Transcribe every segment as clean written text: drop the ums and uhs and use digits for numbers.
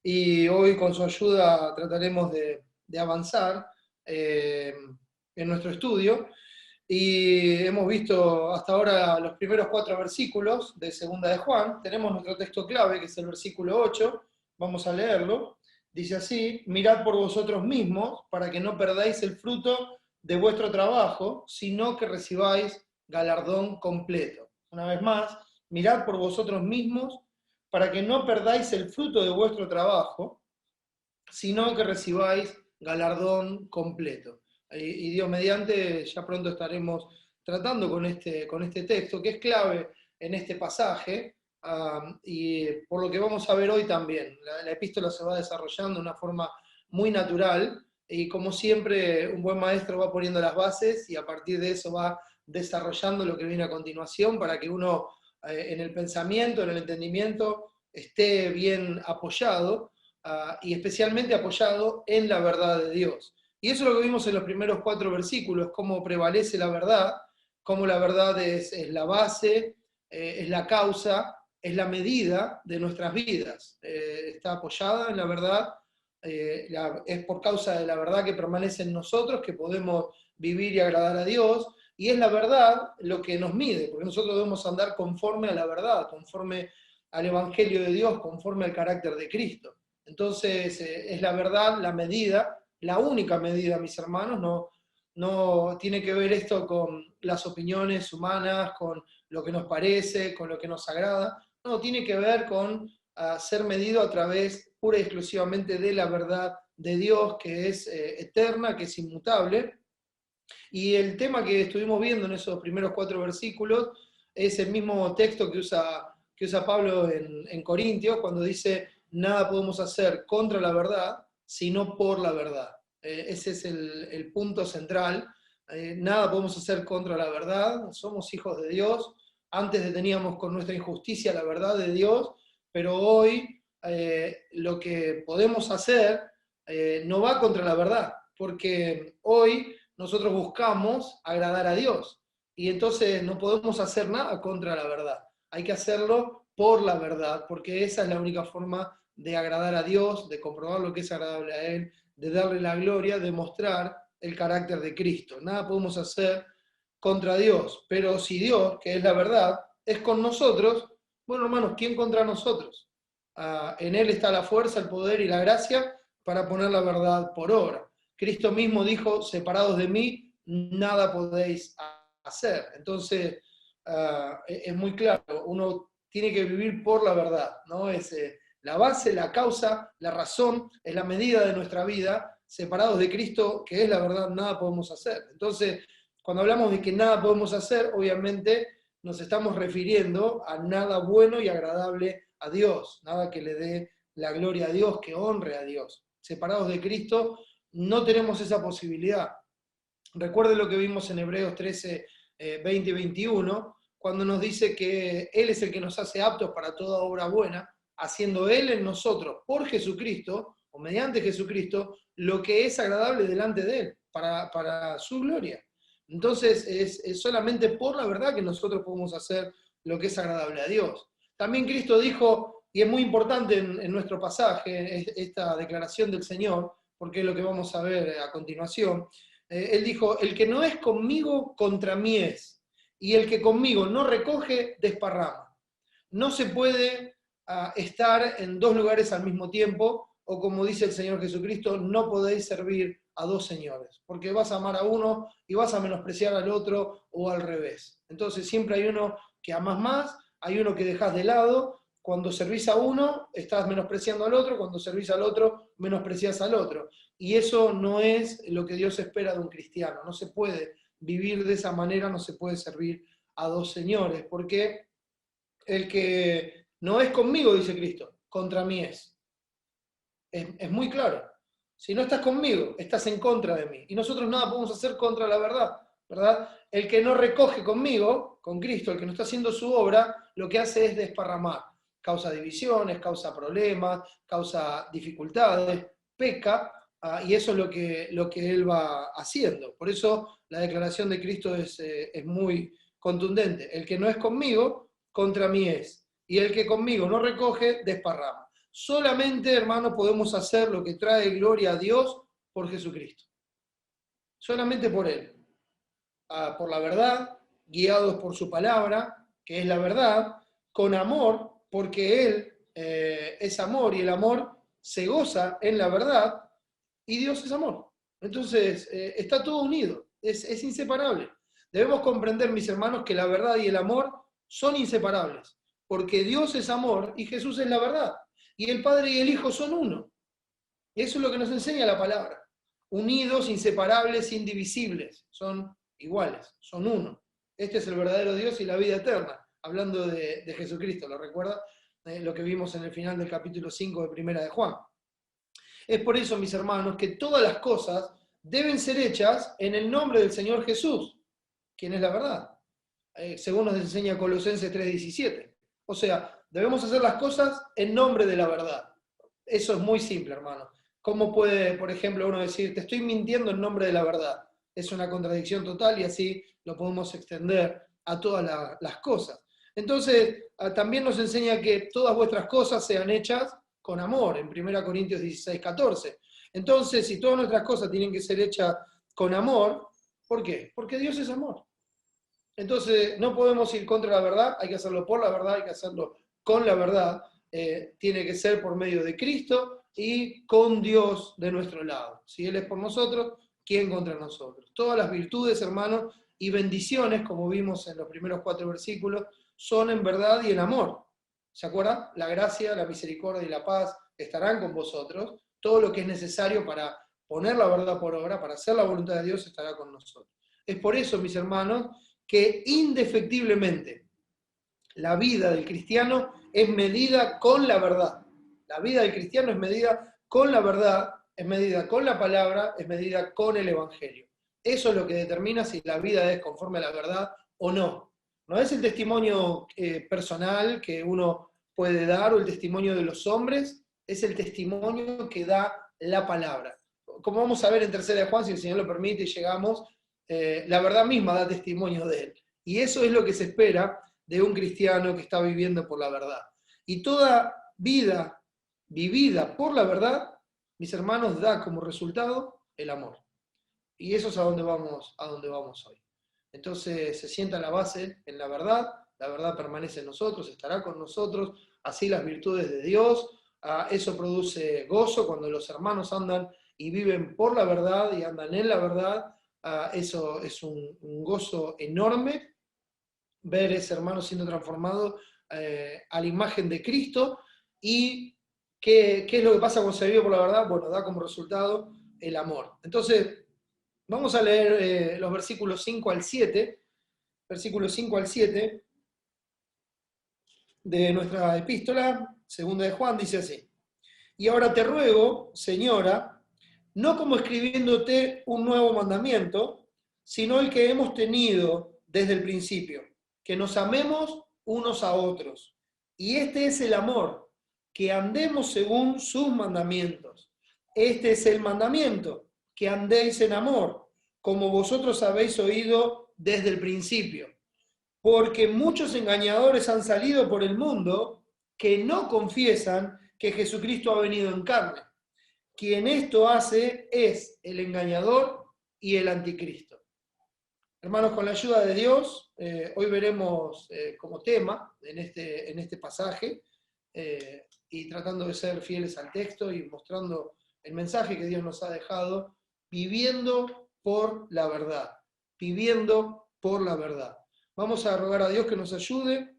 y hoy con su ayuda trataremos de avanzar eh, en nuestro estudio. Y hemos visto hasta ahora los primeros 4 versículos de Segunda de Juan. Tenemos nuestro texto clave, que es el versículo 8. Vamos a leerlo. Dice así: mirad por vosotros mismos, para que no perdáis el fruto de vuestro trabajo, sino que recibáis galardón completo. Una vez más, mirad por vosotros mismos, para que no perdáis el fruto de vuestro trabajo, sino que recibáis galardón completo. Y Dios mediante, ya pronto estaremos tratando con este texto, que es clave en este pasaje, y por lo que vamos a ver hoy también. La epístola se va desarrollando de una forma muy natural, y como siempre, un buen maestro va poniendo las bases, y a partir de eso va desarrollando lo que viene a continuación, para que uno en el pensamiento, en el entendimiento, esté bien apoyado, y especialmente apoyado en la verdad de Dios. Y eso es lo que vimos en los primeros 4 versículos: cómo prevalece la verdad, cómo la verdad es la base, es la causa, es la medida de nuestras vidas. Está apoyada en la verdad, es por causa de la verdad que permanece en nosotros que podemos vivir y agradar a Dios, y es la verdad lo que nos mide, porque nosotros debemos andar conforme a la verdad, conforme al Evangelio de Dios, conforme al carácter de Cristo. Entonces, es la verdad, la medida, la única medida, mis hermanos. No tiene que ver esto con las opiniones humanas, con lo que nos parece, con lo que nos agrada. No, tiene que ver con ser medido a través pura y exclusivamente de la verdad de Dios, que es eterna, que es inmutable. Y el tema que estuvimos viendo en esos primeros 4 versículos es el mismo texto que usa Pablo en Corintios, cuando dice: nada podemos hacer contra la verdad, sino por la verdad. Ese es el punto central. Nada podemos hacer contra la verdad, somos hijos de Dios. Antes deteníamos con nuestra injusticia la verdad de Dios, pero hoy lo que podemos hacer no va contra la verdad, porque hoy nosotros buscamos agradar a Dios, y entonces no podemos hacer nada contra la verdad. Hay que hacerlo por la verdad, porque esa es la única forma de agradar a Dios, de comprobar lo que es agradable a Él, de darle la gloria, de mostrar el carácter de Cristo. Nada podemos hacer contra Dios, pero si Dios, que es la verdad, es con nosotros, bueno, hermanos, ¿quién contra nosotros? En Él está la fuerza, el poder y la gracia para poner la verdad por obra. Cristo mismo dijo: separados de mí, nada podéis hacer. Entonces, es muy claro, uno tiene que vivir por la verdad, ¿no? Es la base, la causa, la razón, es la medida de nuestra vida. Separados de Cristo, que es la verdad, nada podemos hacer. Entonces, cuando hablamos de que nada podemos hacer, obviamente nos estamos refiriendo a nada bueno y agradable a Dios, nada que le dé la gloria a Dios, que honre a Dios. Separados de Cristo, no tenemos esa posibilidad. Recuerden lo que vimos en Hebreos 13, 20 y 21, cuando nos dice que Él es el que nos hace aptos para toda obra buena, haciendo Él en nosotros, por Jesucristo, o mediante Jesucristo, lo que es agradable delante de Él, para su gloria. Entonces, es solamente por la verdad que nosotros podemos hacer lo que es agradable a Dios. También Cristo dijo, y es muy importante en nuestro pasaje, esta declaración del Señor, porque es lo que vamos a ver a continuación. Él dijo: el que no es conmigo, contra mí es, y el que conmigo no recoge, desparrama. No se puede estar en dos lugares al mismo tiempo, o como dice el Señor Jesucristo: no podéis servir a dos señores, porque vas a amar a uno y vas a menospreciar al otro, o al revés. Entonces siempre hay uno que amas más, hay uno que dejas de lado. Cuando servís a uno, estás menospreciando al otro; cuando servís al otro, menospreciás al otro. Y eso no es lo que Dios espera de un cristiano. No se puede vivir de esa manera, no se puede servir a dos señores, porque el que no es conmigo, dice Cristo, contra mí es. Es muy claro. Si no estás conmigo, estás en contra de mí. Y nosotros nada podemos hacer contra la verdad, ¿verdad? El que no recoge conmigo, con Cristo, el que no está haciendo su obra, lo que hace es desparramar. Causa divisiones, causa problemas, causa dificultades, peca, y eso es lo que Él va haciendo. Por eso la declaración de Cristo es muy contundente. El que no es conmigo, contra mí es. Y el que conmigo no recoge, desparrama. solamente, hermanos, podemos hacer lo que trae gloria a Dios por Jesucristo. Solamente por Él. Por la verdad, guiados por su palabra, que es la verdad, con amor, porque Él es amor y el amor se goza en la verdad, y Dios es amor. Entonces, está todo unido, es inseparable. Debemos comprender, mis hermanos, que la verdad y el amor son inseparables, porque Dios es amor y Jesús es la verdad, y el Padre y el Hijo son uno. Y eso es lo que nos enseña la palabra. Unidos, inseparables, indivisibles, son iguales, son uno. Este es el verdadero Dios y la vida eterna, hablando de Jesucristo, ¿lo recuerda? Lo que vimos en el final del capítulo 5 de Primera de Juan. Es por eso, mis hermanos, que todas las cosas deben ser hechas en el nombre del Señor Jesús, quien es la verdad, según nos enseña Colosenses 3:17. O sea, debemos hacer las cosas en nombre de la verdad. Eso es muy simple, hermano. ¿Cómo puede, por ejemplo, uno decir, te estoy mintiendo en nombre de la verdad? Es una contradicción total y así lo podemos extender a todas las cosas. Entonces, también nos enseña que todas vuestras cosas sean hechas con amor, en 1 Corintios 16:14. Entonces, si todas nuestras cosas tienen que ser hechas con amor, ¿por qué? Porque Dios es amor. Entonces, no podemos ir contra la verdad, hay que hacerlo por la verdad, hay que hacerlo con la verdad. Tiene que ser por medio de Cristo y con Dios de nuestro lado. Si Él es por nosotros, ¿quién contra nosotros? Todas las virtudes, hermanos, y bendiciones, como vimos en los primeros 4 versículos, son en verdad y en amor. ¿Se acuerdan? La gracia, la misericordia y la paz estarán con vosotros. Todo lo que es necesario para poner la verdad por obra, para hacer la voluntad de Dios, estará con nosotros. Es por eso, mis hermanos, que indefectiblemente la vida del cristiano es medida con la verdad. La vida del cristiano es medida con la verdad, es medida con la palabra, es medida con el Evangelio. Eso es lo que determina si la vida es conforme a la verdad o no. No es el testimonio personal que uno puede dar o el testimonio de los hombres, es el testimonio que da la palabra. Como vamos a ver en Tercera de Juan, si el Señor lo permite y llegamos, la verdad misma da testimonio de Él. Y eso es lo que se espera de un cristiano que está viviendo por la verdad. Y toda vida vivida por la verdad, mis hermanos, da como resultado el amor. Y eso es a donde vamos hoy. Entonces se sienta la base en la verdad permanece en nosotros, estará con nosotros, así las virtudes de Dios, eso produce gozo cuando los hermanos andan y viven por la verdad y andan en la verdad, eso es un gozo enorme, ver ese hermano siendo transformado a la imagen de Cristo. ¿Y qué es lo que pasa cuando se vive por la verdad? Bueno, da como resultado el amor. Entonces, vamos a leer los versículos 5 al 7, versículos 5 al 7 de nuestra epístola, segunda de Juan, dice así: y ahora te ruego, señora, no como escribiéndote un nuevo mandamiento, sino el que hemos tenido desde el principio, que nos amemos unos a otros. Y este es el amor, que andemos según sus mandamientos. Este es el mandamiento, que andéis en amor, como vosotros habéis oído desde el principio. Porque muchos engañadores han salido por el mundo que no confiesan que Jesucristo ha venido en carne. Quien esto hace es el engañador y el anticristo. Hermanos, con la ayuda de Dios, hoy veremos como tema en este pasaje, y tratando de ser fieles al texto y mostrando el mensaje que Dios nos ha dejado, viviendo por la verdad, viviendo por la verdad. Vamos a rogar a Dios que nos ayude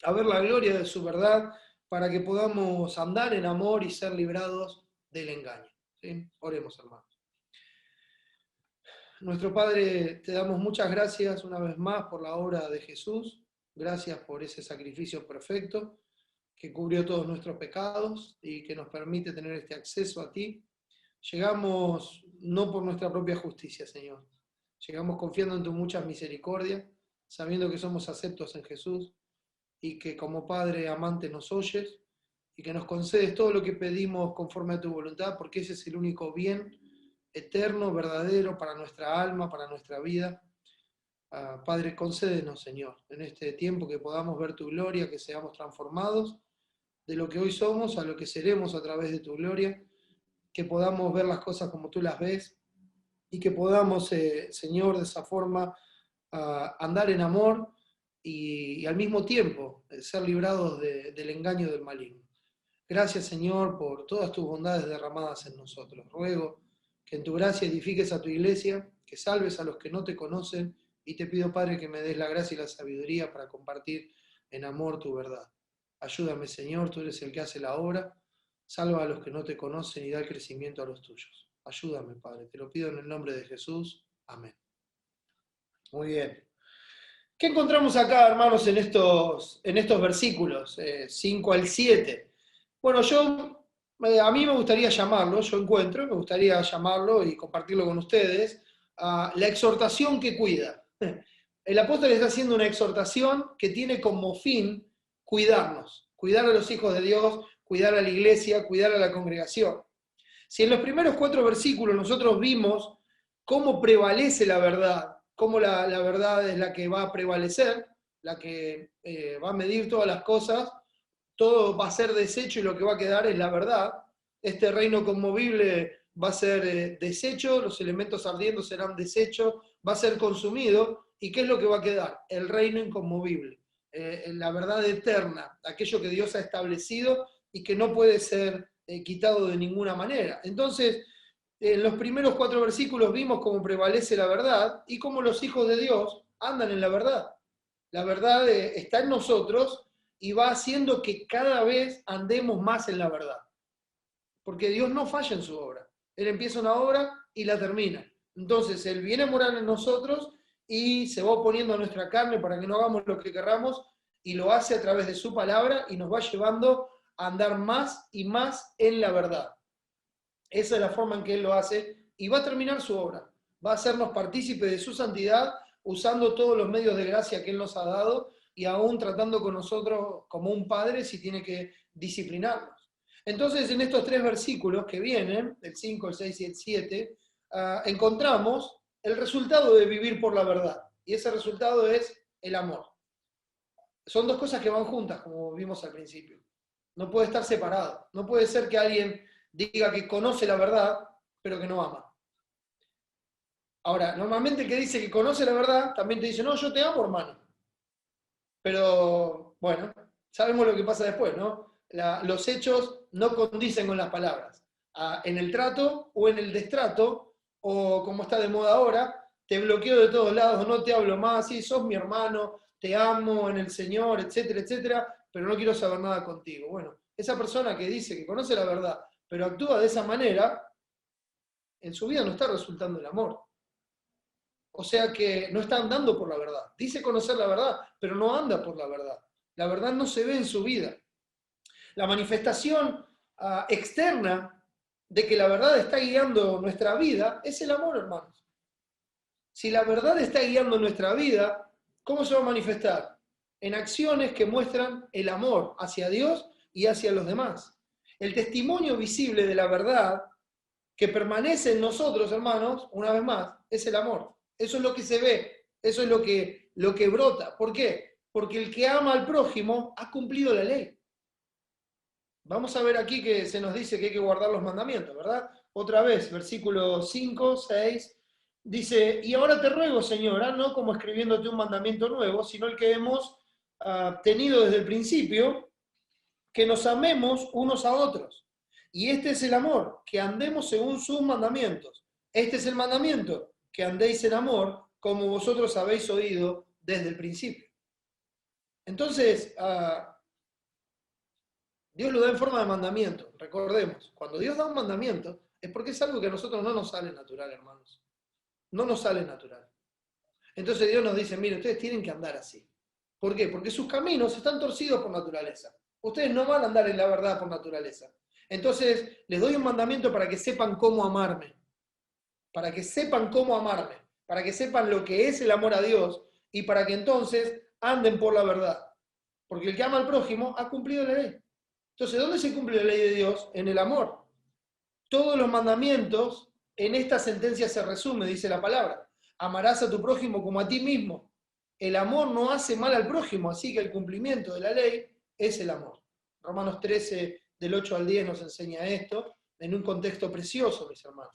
a ver la gloria de su verdad para que podamos andar en amor y ser librados del engaño. ¿Sí? Oremos, hermanos. Nuestro Padre, te damos muchas gracias una vez más por la obra de Jesús. Gracias por ese sacrificio perfecto que cubrió todos nuestros pecados y que nos permite tener este acceso a ti. Llegamos no por nuestra propia justicia, Señor. Llegamos confiando en tu mucha misericordia, sabiendo que somos aceptos en Jesús y que como Padre amante nos oyes y que nos concedes todo lo que pedimos conforme a tu voluntad, porque ese es el único bien eterno, verdadero para nuestra alma, para nuestra vida. Padre, concédenos, Señor, en este tiempo que podamos ver tu gloria, que seamos transformados de lo que hoy somos a lo que seremos a través de tu gloria, que podamos ver las cosas como tú las ves y que podamos, Señor, de esa forma andar en amor y al mismo tiempo ser librados del engaño del maligno. Gracias, Señor, por todas tus bondades derramadas en nosotros. Ruego que en tu gracia edifiques a tu iglesia, que salves a los que no te conocen, y te pido, Padre, que me des la gracia y la sabiduría para compartir en amor tu verdad. Ayúdame, Señor, tú eres el que hace la obra. Salva a los que no te conocen y da el crecimiento a los tuyos. Ayúdame, Padre. Te lo pido en el nombre de Jesús. Amén. Muy bien. ¿Qué encontramos acá, hermanos, en estos versículos 5 al 7? Bueno, a mí me gustaría llamarlo, me gustaría llamarlo y compartirlo con ustedes, la exhortación que cuida. El apóstol está haciendo una exhortación que tiene como fin cuidarnos, cuidar a los hijos de Dios, cuidar a la iglesia, cuidar a la congregación. Si en los primeros 4 versículos nosotros vimos cómo prevalece la verdad, cómo la verdad es la que va a prevalecer, la que va a medir todas las cosas, todo va a ser deshecho y lo que va a quedar es la verdad. Este reino conmovible va a ser deshecho, los elementos ardiendo serán desechos, va a ser consumido. ¿Y qué es lo que va a quedar? El reino inconmovible, la verdad eterna, aquello que Dios ha establecido y que no puede ser quitado de ninguna manera. Entonces, en los primeros 4 versículos vimos cómo prevalece la verdad y cómo los hijos de Dios andan en la verdad. La verdad está en nosotros y va haciendo que cada vez andemos más en la verdad. Porque Dios no falla en su obra. Él empieza una obra y la termina. Entonces, Él viene a morar en nosotros y se va oponiendo a nuestra carne para que no hagamos lo que querramos y lo hace a través de su palabra y nos va llevando a andar más y más en la verdad. Esa es la forma en que Él lo hace y va a terminar su obra. Va a hacernos partícipes de su santidad usando todos los medios de gracia que Él nos ha dado y aún tratando con nosotros como un padre si tiene que disciplinarnos. Entonces, en estos 3 versículos que vienen, el 5, el 6 y el 7, encontramos el resultado de vivir por la verdad. Y ese resultado es el amor. Son 2 cosas que van juntas, como vimos al principio. No puede estar separado. No puede ser que alguien diga que conoce la verdad, pero que no ama. Ahora, normalmente el que dice que conoce la verdad, también te dice, no, yo te amo, hermano. Pero, bueno, sabemos lo que pasa después, ¿no? Los hechos no condicen con las palabras. En el trato o en el destrato, o como está de moda ahora, te bloqueo de todos lados, no te hablo más, sí, sos mi hermano, te amo en el Señor, etcétera, etcétera, pero no quiero saber nada contigo. Bueno, esa persona que dice que conoce la verdad, pero actúa de esa manera, en su vida no está resultando el amor. O sea que no está andando por la verdad. Dice conocer la verdad, pero no anda por la verdad. La verdad no se ve en su vida. La manifestación externa de que la verdad está guiando nuestra vida es el amor, hermanos. Si la verdad está guiando nuestra vida, ¿cómo se va a manifestar? En acciones que muestran el amor hacia Dios y hacia los demás. El testimonio visible de la verdad que permanece en nosotros, hermanos, una vez más, es el amor. Eso es lo que se ve, eso es lo que brota. ¿Por qué? Porque el que ama al prójimo ha cumplido la ley. Vamos a ver aquí que se nos dice que hay que guardar los mandamientos, ¿verdad? Otra vez, versículo 5, 6, dice, y ahora te ruego, Señora, no como escribiéndote un mandamiento nuevo, sino el que hemos tenido desde el principio, que nos amemos unos a otros. Y este es el amor, que andemos según sus mandamientos. Este es el mandamiento, que andéis en amor, como vosotros habéis oído desde el principio. Entonces, Dios lo da en forma de mandamiento. Recordemos, cuando Dios da un mandamiento, es porque es algo que a nosotros no nos sale natural, hermanos. No nos sale natural. Entonces Dios nos dice, mire, ustedes tienen que andar así. ¿Por qué? Porque sus caminos están torcidos por naturaleza. Ustedes no van a andar en la verdad por naturaleza. Entonces, les doy un mandamiento para que sepan cómo amarme. Para que sepan cómo amarme. Para que sepan lo que es el amor a Dios y para que entonces anden por la verdad. Porque el que ama al prójimo ha cumplido la ley. Entonces, ¿dónde se cumple la ley de Dios? En el amor. Todos los mandamientos en esta sentencia se resume, dice la palabra. Amarás a tu prójimo como a ti mismo. El amor no hace mal al prójimo, así que el cumplimiento de la ley es el amor. Romanos 13, del 8 al 10 nos enseña esto, en un contexto precioso, mis hermanos.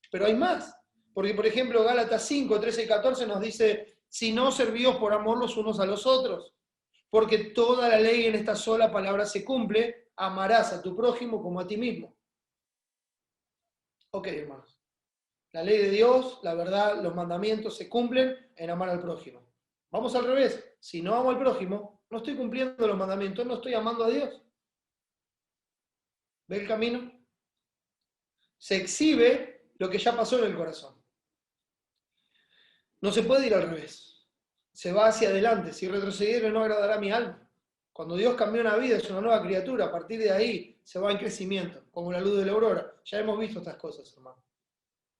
Pero hay más, porque por ejemplo Gálatas 5, 13 y 14 nos dice, si no servíos por amor los unos a los otros, porque toda la ley en esta sola palabra se cumple, amarás a tu prójimo como a ti mismo. Ok, hermanos. La ley de Dios, la verdad, los mandamientos se cumplen en amar al prójimo. Vamos al revés. Si no amo al prójimo, no estoy cumpliendo los mandamientos, no estoy amando a Dios. ¿Ve el camino? Se exhibe lo que ya pasó en el corazón. No se puede ir al revés. Se va hacia adelante. Si retrocediere no agradará a mi alma. Cuando Dios cambió una vida, es una nueva criatura. A partir de ahí se va en crecimiento, como la luz de la aurora. Ya hemos visto estas cosas, hermano.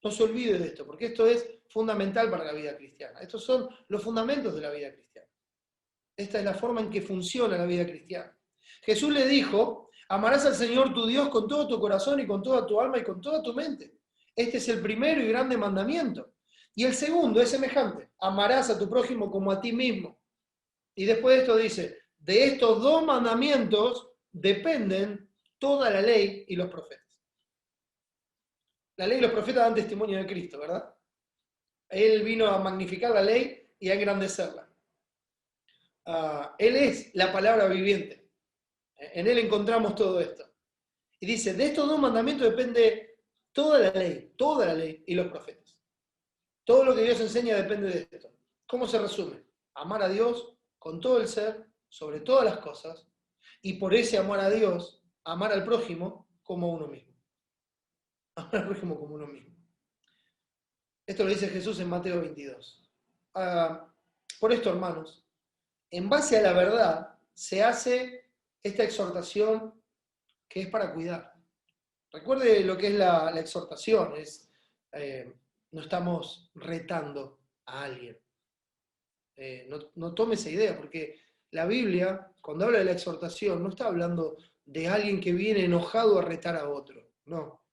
No se olvide de esto, porque esto es fundamental para la vida cristiana. Estos son los fundamentos de la vida cristiana. Esta es la forma en que funciona la vida cristiana. Jesús le dijo, amarás al Señor tu Dios con todo tu corazón y con toda tu alma y con toda tu mente. Este es el primero y grande mandamiento. Y el segundo es semejante, amarás a tu prójimo como a ti mismo. Y después de esto dice, de estos dos mandamientos dependen toda la ley y los profetas. La ley y los profetas dan testimonio de Cristo, ¿verdad? Él vino a magnificar la ley y a engrandecerla. Él es la palabra viviente. En Él encontramos todo esto. Y dice, de estos dos mandamientos depende toda la ley y los profetas. Todo lo que Dios enseña depende de esto. ¿Cómo se resume? Amar a Dios con todo el ser, sobre todas las cosas, y por ese amor a Dios, amar al prójimo como uno mismo. Amar al prójimo como uno mismo. Esto lo dice Jesús en Mateo 22. Por esto, hermanos, en base a la verdad se hace esta exhortación que es para cuidar. Recuerde lo que es la exhortación, no estamos retando a alguien. No tome esa idea, porque la Biblia, cuando habla de la exhortación, no está hablando de alguien que viene enojado a retar a otro, no.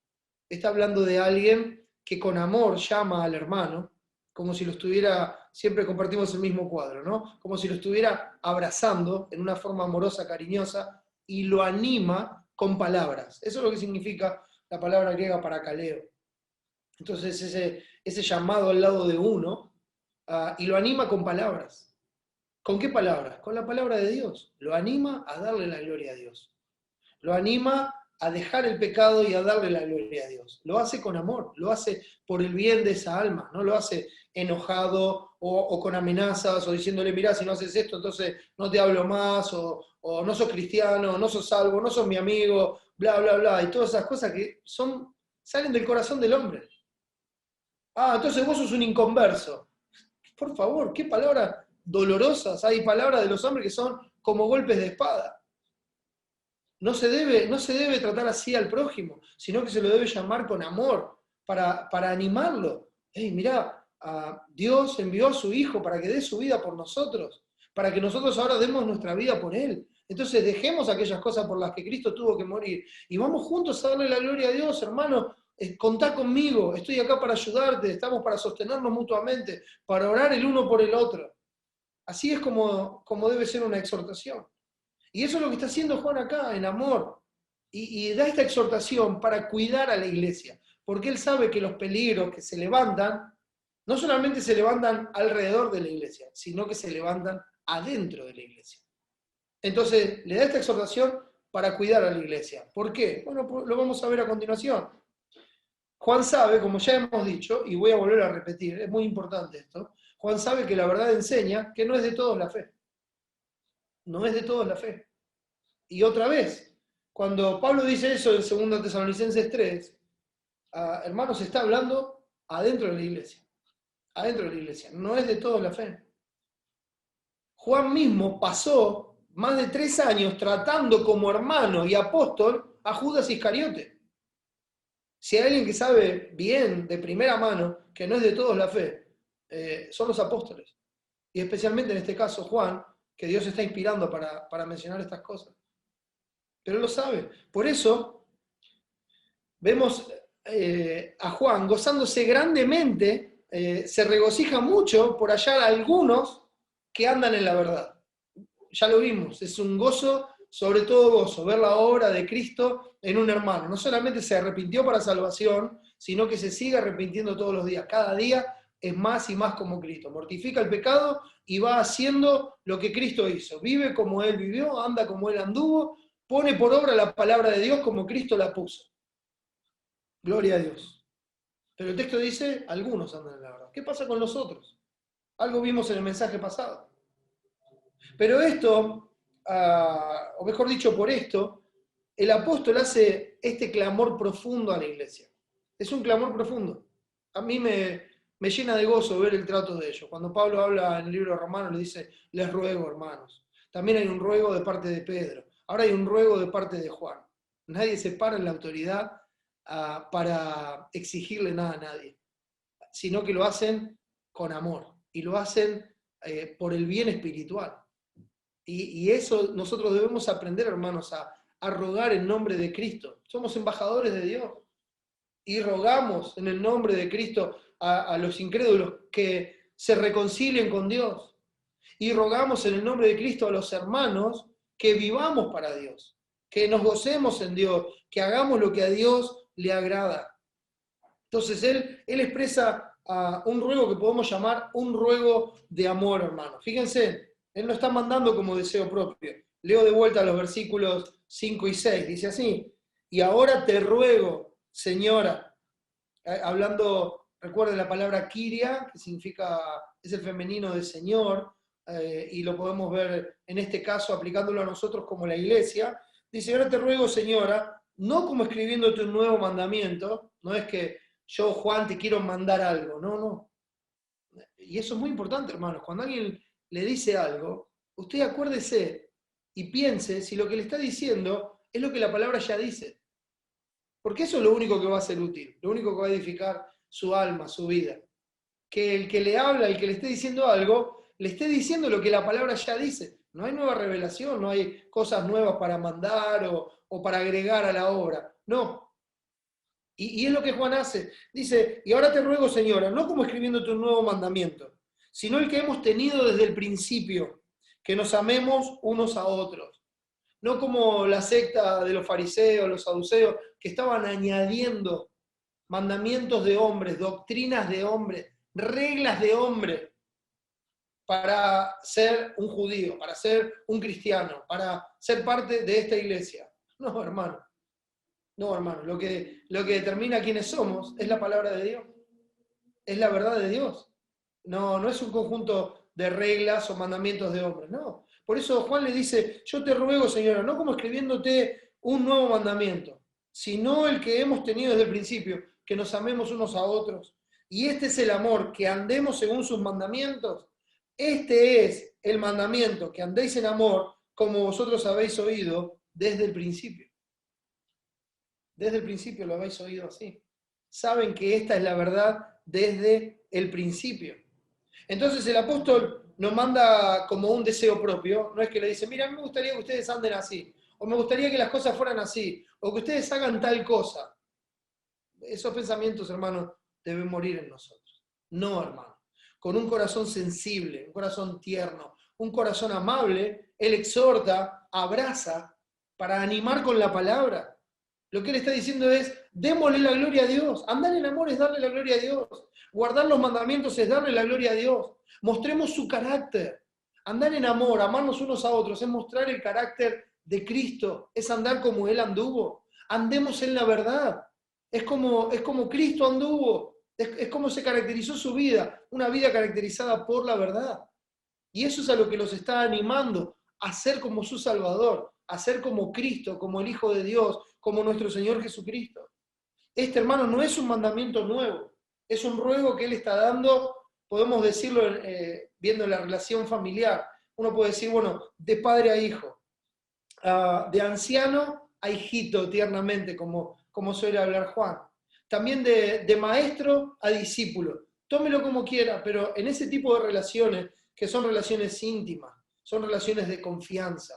Está hablando de alguien que con amor llama al hermano, como si lo estuviera, siempre compartimos el mismo cuadro, ¿no? Como si lo estuviera abrazando en una forma amorosa, cariñosa, y lo anima con palabras. Eso es lo que significa la palabra griega parakaleo. Entonces ese llamado al lado de uno, y lo anima con palabras. ¿Con qué palabras? Con la palabra de Dios. Lo anima a darle la gloria a Dios. Lo anima a dejar el pecado y a darle la gloria a Dios. Lo hace con amor, lo hace por el bien de esa alma, no lo hace enojado o con amenazas o diciéndole, mirá, si no haces esto, entonces no te hablo más, o no sos cristiano, no sos salvo, no sos mi amigo, bla, bla, bla, y todas esas cosas que salen del corazón del hombre. Entonces vos sos un inconverso. Por favor, qué palabras dolorosas. Hay palabras de los hombres que son como golpes de espada. No se debe tratar así al prójimo, sino que se lo debe llamar con amor, para animarlo. Hey, mirá, Dios envió a su Hijo para que dé su vida por nosotros, para que nosotros ahora demos nuestra vida por Él. Entonces dejemos aquellas cosas por las que Cristo tuvo que morir y vamos juntos a darle la gloria a Dios, hermano. Contá conmigo, estoy acá para ayudarte, estamos para sostenernos mutuamente, para orar el uno por el otro. Así es como debe ser una exhortación. Y eso es lo que está haciendo Juan acá, en amor. Y da esta exhortación para cuidar a la iglesia, porque él sabe que los peligros que se levantan, no solamente se levantan alrededor de la iglesia, sino que se levantan adentro de la iglesia. Entonces, le da esta exhortación para cuidar a la iglesia. ¿Por qué? Bueno, lo vamos a ver a continuación. Juan sabe, como ya hemos dicho, y voy a volver a repetir, es muy importante esto, Juan sabe que la verdad enseña que no es de todos la fe. No es de todos la fe. Y otra vez, cuando Pablo dice eso en 2 Tesalonicenses 3, hermanos, está hablando adentro de la iglesia. Adentro de la iglesia. No es de todos la fe. Juan mismo pasó más de 3 años tratando como hermano y apóstol a Judas Iscariote. Si hay alguien que sabe bien, de primera mano, que no es de todos la fe, son los apóstoles. Y especialmente en este caso Juan, que Dios está inspirando para mencionar estas cosas. Pero él lo sabe. Por eso vemos a Juan gozándose grandemente, se regocija mucho por hallar a algunos que andan en la verdad. Ya lo vimos, es un gozo sobre todo gozo, ver la obra de Cristo en un hermano. No solamente se arrepintió para salvación, sino que se sigue arrepintiendo todos los días. Cada día es más y más como Cristo. Mortifica el pecado y va haciendo lo que Cristo hizo. Vive como Él vivió, anda como Él anduvo, pone por obra la palabra de Dios como Cristo la puso. Gloria a Dios. Pero el texto dice, algunos andan en la verdad. ¿Qué pasa con los otros? Algo vimos en el mensaje pasado. Pero esto, o mejor dicho, por esto, el apóstol hace este clamor profundo a la iglesia. Es un clamor profundo. A mí me llena de gozo ver el trato de ellos. Cuando Pablo habla en el libro de Romanos, le dice, les ruego, hermanos. También hay un ruego de parte de Pedro. Ahora hay un ruego de parte de Juan. Nadie se para en la autoridad para exigirle nada a nadie, sino que lo hacen con amor y lo hacen por el bien espiritual. Y eso nosotros debemos aprender, hermanos, a rogar en nombre de Cristo. Somos embajadores de Dios y rogamos en el nombre de Cristo a los incrédulos que se reconcilien con Dios. Y rogamos en el nombre de Cristo a los hermanos que vivamos para Dios, que nos gocemos en Dios, que hagamos lo que a Dios le agrada. Entonces él expresa un ruego que podemos llamar un ruego de amor, hermano. Fíjense, él no está mandando como deseo propio. Leo de vuelta los versículos 5 y 6. Dice así, y ahora te ruego, señora, hablando, recuerden la palabra Kyria, que significa, es el femenino de Señor, y lo podemos ver en este caso aplicándolo a nosotros como la iglesia. Dice, ahora te ruego, señora, no como escribiéndote un nuevo mandamiento, no es que yo, Juan, te quiero mandar algo, no. Y eso es muy importante, hermanos. Cuando alguien le dice algo, usted acuérdese y piense si lo que le está diciendo es lo que la palabra ya dice. Porque eso es lo único que va a ser útil, lo único que va a edificar su alma, su vida. Que el que le habla, el que le esté diciendo algo, le esté diciendo lo que la palabra ya dice. No hay nueva revelación, no hay cosas nuevas para mandar o para agregar a la obra. No. Y es lo que Juan hace. Dice, y ahora te ruego, señora, no como escribiéndote un nuevo mandamiento, sino el que hemos tenido desde el principio, que nos amemos unos a otros. No como la secta de los fariseos, los saduceos, que estaban añadiendo mandamientos de hombres, doctrinas de hombres, reglas de hombres, para ser un judío, para ser un cristiano, para ser parte de esta iglesia. No, hermano. No, hermano. Lo que determina quiénes somos es la palabra de Dios. Es la verdad de Dios. No es un conjunto de reglas o mandamientos de hombres, no. Por eso Juan le dice, yo te ruego, señora, no como escribiéndote un nuevo mandamiento, sino el que hemos tenido desde el principio, que nos amemos unos a otros. Y este es el amor, que andemos según sus mandamientos. Este es el mandamiento, que andéis en amor, como vosotros habéis oído desde el principio. Desde el principio lo habéis oído así. Saben que esta es la verdad desde el principio. Entonces el apóstol nos manda como un deseo propio, no es que le dice, mira, a mí me gustaría que ustedes anden así, o me gustaría que las cosas fueran así, o que ustedes hagan tal cosa. Esos pensamientos, hermanos, deben morir en nosotros. No, hermano. Con un corazón sensible, un corazón tierno, un corazón amable, él exhorta, abraza, para animar con la palabra. Lo que él está diciendo es, démosle la gloria a Dios. Andar en amor es darle la gloria a Dios. Guardar los mandamientos es darle la gloria a Dios. Mostremos su carácter. Andar en amor, amarnos unos a otros, es mostrar el carácter de Cristo. Es andar como Él anduvo. Andemos en la verdad. Es como Cristo anduvo. Es como se caracterizó su vida. Una vida caracterizada por la verdad. Y eso es a lo que los está animando. A ser como su Salvador. A ser como Cristo, como el Hijo de Dios, como nuestro Señor Jesucristo. Este, hermano, no es un mandamiento nuevo, es un ruego que Él está dando, podemos decirlo viendo la relación familiar. Uno puede decir, bueno, de padre a hijo, de anciano a hijito tiernamente, como suele hablar Juan. También de maestro a discípulo. Tómelo como quiera, pero en ese tipo de relaciones, que son relaciones íntimas, son relaciones de confianza.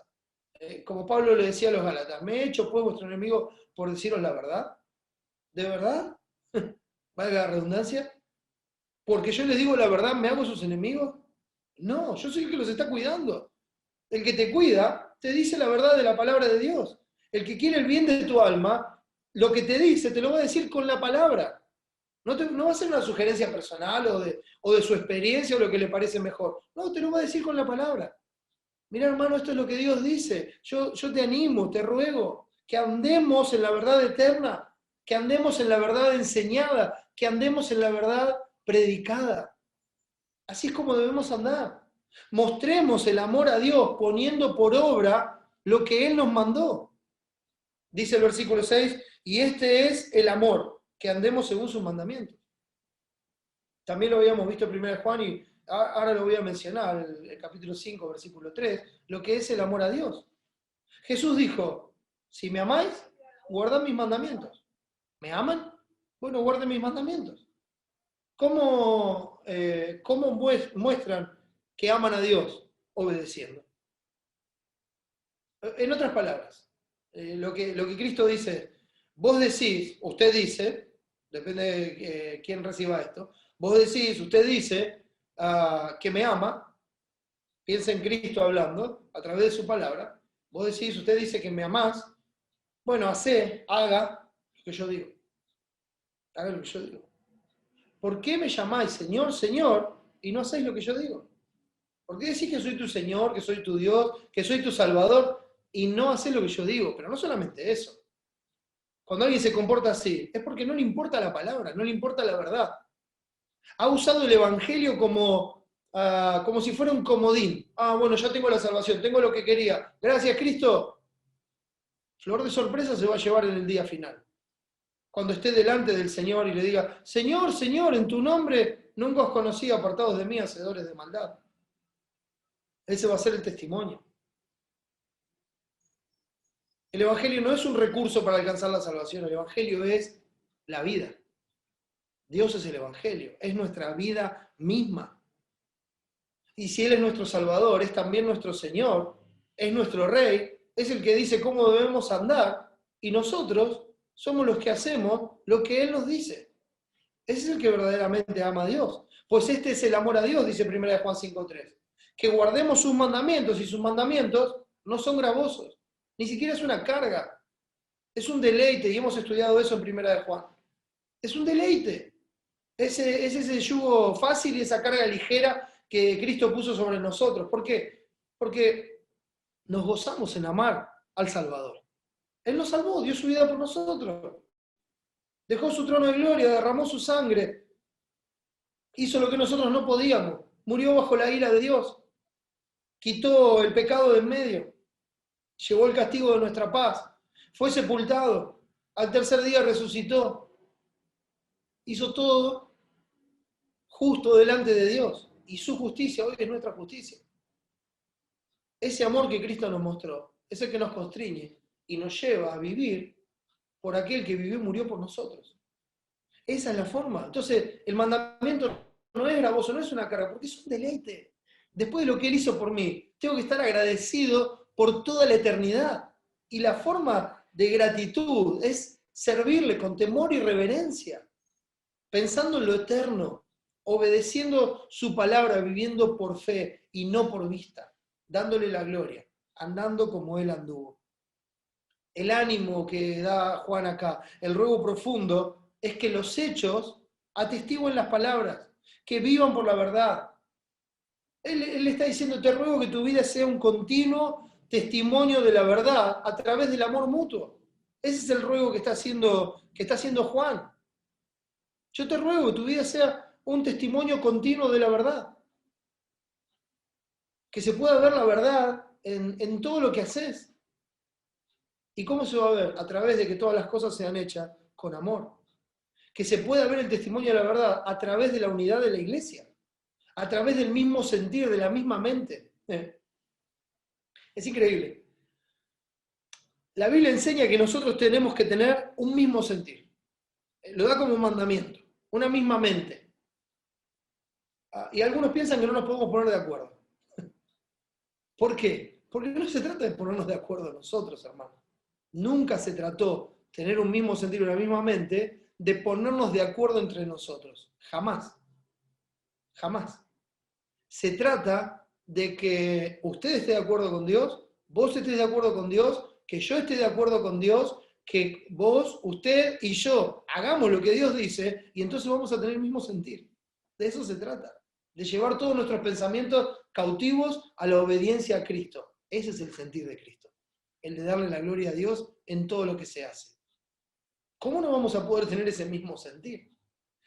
Como Pablo le decía a los Gálatas, ¿me he hecho pues vuestro enemigo por deciros la verdad? ¿De verdad? Valga la redundancia. Porque yo les digo la verdad, ¿me hago sus enemigos? No, yo soy el que los está cuidando. El que te cuida te dice la verdad de la palabra de Dios. El que quiere el bien de tu alma, lo que te dice, te lo va a decir con la palabra. No va a ser una sugerencia personal o de su experiencia o lo que le parece mejor. No, te lo va a decir con la palabra. Mira, hermano, esto es lo que Dios dice. Yo te animo, te ruego, que andemos en la verdad eterna, que andemos en la verdad enseñada, que andemos en la verdad predicada. Así es como debemos andar. Mostremos el amor a Dios poniendo por obra lo que Él nos mandó. Dice el versículo 6, y este es el amor, que andemos según sus mandamientos. También lo habíamos visto en 1 Juan y ahora lo voy a mencionar, el capítulo 5, versículo 3, lo que es el amor a Dios. Jesús dijo, si me amáis, guardad mis mandamientos. ¿Me aman? Bueno, guarden mis mandamientos. ¿Cómo muestran que aman a Dios? Obedeciendo. En otras palabras, lo que Cristo dice, vos decís, usted dice, depende de quién reciba esto, vos decís, usted dice que me ama, piensa en Cristo hablando a través de su palabra, vos decís, usted dice que me amás, bueno, haga lo que yo digo. Haga lo que yo digo. ¿Por qué me llamáis Señor, Señor, y no hacéis lo que yo digo? ¿Por qué decís que soy tu Señor, que soy tu Dios, que soy tu Salvador, y no hacés lo que yo digo? Pero no solamente eso. Cuando alguien se comporta así, es porque no le importa la palabra, no le importa la verdad. Ha usado el Evangelio como si fuera un comodín. Bueno, ya tengo la salvación, tengo lo que quería. Gracias, Cristo. Flor de sorpresa se va a llevar en el día final. Cuando esté delante del Señor y le diga, Señor, Señor, en tu nombre nunca os conocí, apartados de mí, hacedores de maldad. Ese va a ser el testimonio. El Evangelio no es un recurso para alcanzar la salvación, el Evangelio es la vida. Dios es el Evangelio, es nuestra vida misma. Y si Él es nuestro Salvador, es también nuestro Señor, es nuestro Rey, es el que dice cómo debemos andar, y nosotros somos los que hacemos lo que Él nos dice. Ese es el que verdaderamente ama a Dios. Pues este es el amor a Dios, dice 1 Juan 5:3. Que guardemos sus mandamientos, y sus mandamientos no son gravosos. Ni siquiera es una carga. Es un deleite, y hemos estudiado eso en 1 Juan. Es un deleite. Es ese yugo fácil y esa carga ligera que Cristo puso sobre nosotros. ¿Por qué? Porque nos gozamos en amar al Salvador. Él nos salvó, dio su vida por nosotros. Dejó su trono de gloria, derramó su sangre. Hizo lo que nosotros no podíamos. Murió bajo la ira de Dios. Quitó el pecado de en medio. Llevó el castigo de nuestra paz. Fue sepultado. Al tercer día resucitó. Hizo todo justo delante de Dios. Y su justicia hoy es nuestra justicia. Ese amor que Cristo nos mostró es el que nos constriñe y nos lleva a vivir por aquel que vivió y murió por nosotros. Esa es la forma. Entonces, el mandamiento no es gravoso, no es una carga, porque es un deleite. Después de lo que Él hizo por mí, tengo que estar agradecido por toda la eternidad. Y la forma de gratitud es servirle con temor y reverencia, pensando en lo eterno, obedeciendo su palabra, viviendo por fe y no por vista, dándole la gloria, andando como Él anduvo. El ánimo que da Juan acá, el ruego profundo, es que los hechos atestiguen las palabras, que vivan por la verdad. Él está diciendo, te ruego que tu vida sea un continuo testimonio de la verdad a través del amor mutuo. Ese es el ruego que está haciendo Juan. Yo te ruego que tu vida sea un testimonio continuo de la verdad. Que se pueda ver la verdad en todo lo que haces. ¿Y cómo se va a ver? A través de que todas las cosas sean hechas con amor. Que se pueda ver el testimonio de la verdad a través de la unidad de la iglesia. A través del mismo sentir, de la misma mente. Es increíble. La Biblia enseña que nosotros tenemos que tener un mismo sentir. Lo da como un mandamiento. Una misma mente. Y algunos piensan que no nos podemos poner de acuerdo. ¿Por qué? Porque no se trata de ponernos de acuerdo nosotros, hermanos. Nunca se trató de tener un mismo sentir, una misma mente, de ponernos de acuerdo entre nosotros. Jamás. Jamás. Se trata de que usted esté de acuerdo con Dios, vos estés de acuerdo con Dios, que yo esté de acuerdo con Dios, que vos, usted y yo hagamos lo que Dios dice y entonces vamos a tener el mismo sentir. De eso se trata, de llevar todos nuestros pensamientos cautivos a la obediencia a Cristo. Ese es el sentir de Cristo, el de darle la gloria a Dios en todo lo que se hace. ¿Cómo no vamos a poder tener ese mismo sentir?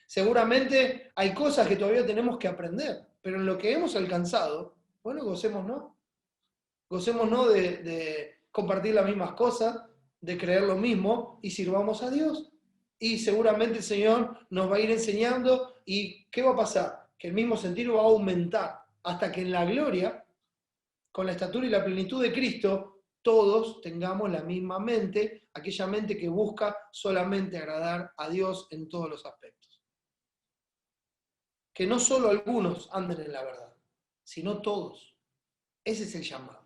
Seguramente hay cosas que todavía tenemos que aprender, pero en lo que hemos alcanzado, bueno, gocémonos. Gocémonos de compartir las mismas cosas, de creer lo mismo y sirvamos a Dios. Y seguramente el Señor nos va a ir enseñando y ¿qué va a pasar? Que el mismo sentir va a aumentar hasta que en la gloria, con la estatura y la plenitud de Cristo, todos tengamos la misma mente, aquella mente que busca solamente agradar a Dios en todos los aspectos. Que no solo algunos anden en la verdad, sino todos. Ese es el llamado.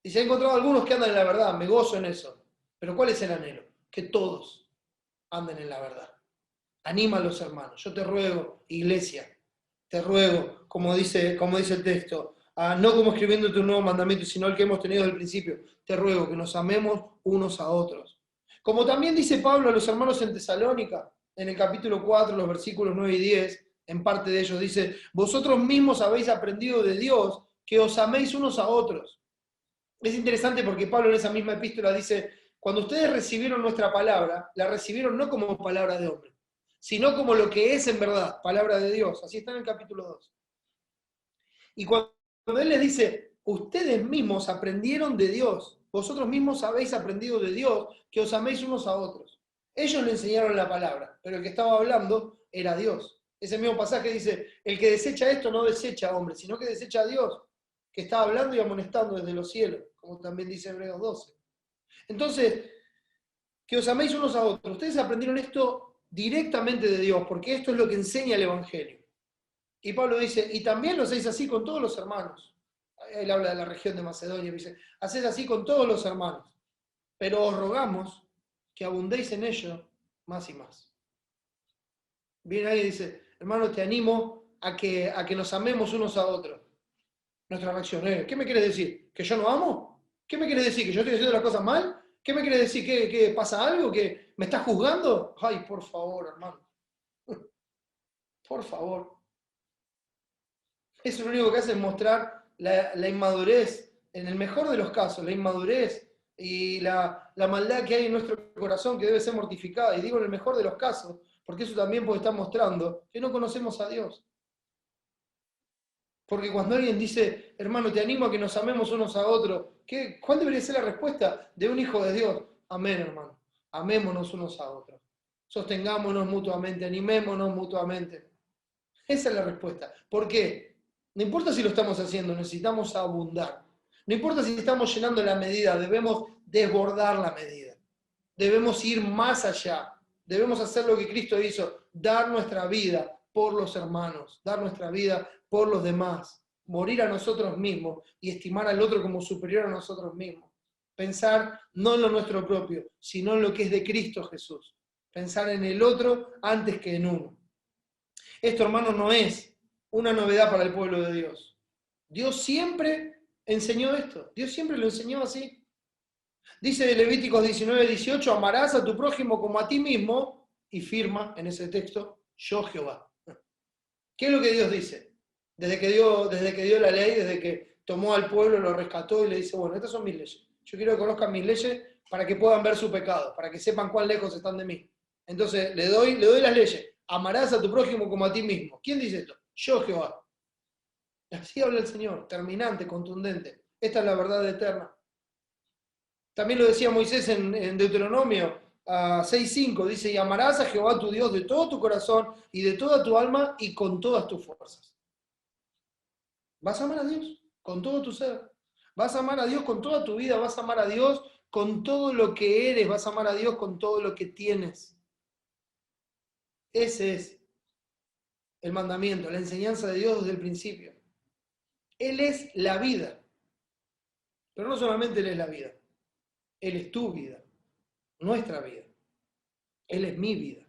Y se han encontrado algunos que andan en la verdad, me gozo en eso. Pero ¿cuál es el anhelo? Que todos anden en la verdad. Anima a los hermanos. Yo te ruego, iglesia, te ruego, como dice el texto, no como escribiéndote un nuevo mandamiento, sino el que hemos tenido desde el principio. Te ruego que nos amemos unos a otros. Como también dice Pablo a los hermanos en Tesalónica, en el capítulo 4, los versículos 9 y 10, en parte de ellos dice, vosotros mismos habéis aprendido de Dios que os améis unos a otros. Es interesante porque Pablo en esa misma epístola dice, cuando ustedes recibieron nuestra palabra, la recibieron no como palabra de hombre, sino como lo que es en verdad, palabra de Dios. Así está en el capítulo 2. Y cuando él les dice, ustedes mismos aprendieron de Dios, vosotros mismos habéis aprendido de Dios, que os améis unos a otros. Ellos le enseñaron la palabra, pero el que estaba hablando era Dios. Ese mismo pasaje dice, el que desecha esto no desecha a hombre, sino que desecha a Dios, que está hablando y amonestando desde los cielos, como también dice Hebreos 12. Entonces, que os améis unos a otros. Ustedes aprendieron esto directamente de Dios, porque esto es lo que enseña el Evangelio. Y Pablo dice, y también lo hacéis así con todos los hermanos. Él habla de la región de Macedonia, dice, hacéis así con todos los hermanos, pero os rogamos que abundéis en ello más y más. Viene ahí y dice, hermano, te animo a que nos amemos unos a otros. Nuestra reacción, ¿qué me quieres decir? ¿Que yo no amo? ¿Qué me quieres decir? ¿Que yo estoy haciendo las cosas mal? ¿Qué me quieres decir? ¿Que pasa algo? ¿Que me estás juzgando? Ay, por favor, hermano. Por favor. Eso lo único que hace es mostrar la inmadurez, en el mejor de los casos, la inmadurez y la maldad que hay en nuestro corazón que debe ser mortificada. Y digo en el mejor de los casos, porque eso también puede estar mostrando que no conocemos a Dios. Porque cuando alguien dice, hermano, te animo a que nos amemos unos a otros, ¿cuál debería ser la respuesta de un hijo de Dios? Amén, hermano. Amémonos unos a otros. Sostengámonos mutuamente, animémonos mutuamente. Esa es la respuesta. ¿Por qué? No importa si lo estamos haciendo, necesitamos abundar. No importa si estamos llenando la medida, debemos desbordar la medida. Debemos ir más allá. Debemos hacer lo que Cristo hizo, dar nuestra vida por los hermanos, dar nuestra vida por los demás, morir a nosotros mismos y estimar al otro como superior a nosotros mismos. Pensar no en lo nuestro propio, sino en lo que es de Cristo Jesús. Pensar en el otro antes que en uno. Esto, hermanos, no es una novedad para el pueblo de Dios. Dios siempre enseñó esto. Dios siempre lo enseñó así. Dice Levíticos 19:18, amarás a tu prójimo como a ti mismo, y firma en ese texto, yo Jehová. ¿Qué es lo que Dios dice? Desde que dio la ley, desde que tomó al pueblo, lo rescató y le dice, bueno, estas son mis leyes. Yo quiero que conozcan mis leyes para que puedan ver su pecado, para que sepan cuán lejos están de mí. Entonces, le doy las leyes. Amarás a tu prójimo como a ti mismo. ¿Quién dice esto? Yo Jehová. Así habla el Señor, terminante, contundente. Esta es la verdad eterna. También lo decía Moisés en Deuteronomio 6:5, dice, y amarás a Jehová tu Dios de todo tu corazón y de toda tu alma y con todas tus fuerzas. Vas a amar a Dios con todo tu ser. Vas a amar a Dios con toda tu vida, vas a amar a Dios con todo lo que eres, vas a amar a Dios con todo lo que tienes. Ese es el mandamiento, la enseñanza de Dios desde el principio. Él es la vida. Pero no solamente Él es la vida. Él es tu vida, nuestra vida. Él es mi vida.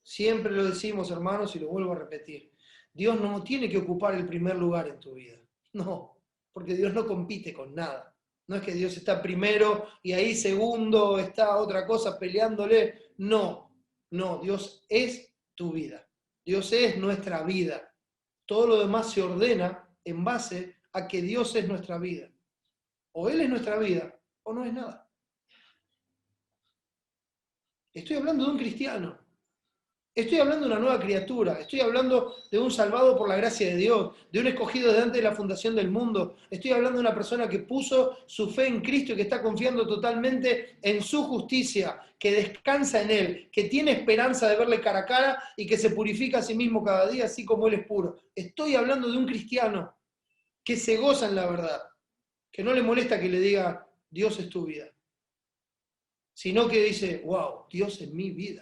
Siempre lo decimos, hermanos, y lo vuelvo a repetir. Dios no tiene que ocupar el primer lugar en tu vida. No. porque Dios no compite con nada. No es que Dios está primero y ahí segundo está otra cosa peleándole. No, no, Dios es tu vida. Dios es nuestra vida. Todo lo demás se ordena en base a que Dios es nuestra vida. O Él es nuestra vida, o no es nada. Estoy hablando de un cristiano. Estoy hablando de una nueva criatura, estoy hablando de un salvado por la gracia de Dios, de un escogido desde antes de la fundación del mundo. Estoy hablando de una persona que puso su fe en Cristo y que está confiando totalmente en su justicia, que descansa en Él, que tiene esperanza de verle cara a cara y que se purifica a sí mismo cada día, así como Él es puro. Estoy hablando de un cristiano que se goza en la verdad, que no le molesta que le diga Dios es tu vida, sino que dice, wow, Dios es mi vida.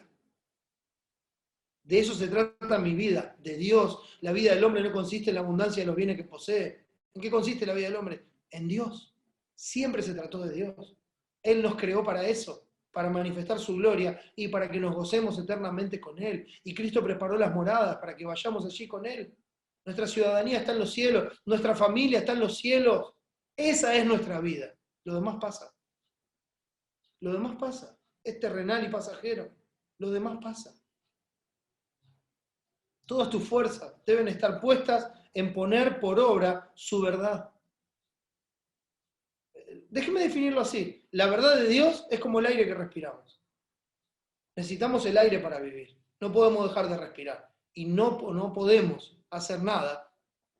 De eso se trata mi vida, de Dios. La vida del hombre no consiste en la abundancia de los bienes que posee. ¿En qué consiste la vida del hombre? En Dios. Siempre se trató de Dios. Él nos creó para eso, para manifestar su gloria y para que nos gocemos eternamente con Él. Y Cristo preparó las moradas para que vayamos allí con Él. Nuestra ciudadanía está en los cielos, nuestra familia está en los cielos. Esa es nuestra vida. Lo demás pasa. Lo demás pasa. Es terrenal y pasajero. Lo demás pasa. Todas tus fuerzas deben estar puestas en poner por obra su verdad. Déjeme definirlo así. La verdad de Dios es como el aire que respiramos. Necesitamos el aire para vivir. No podemos dejar de respirar. Y no podemos hacer nada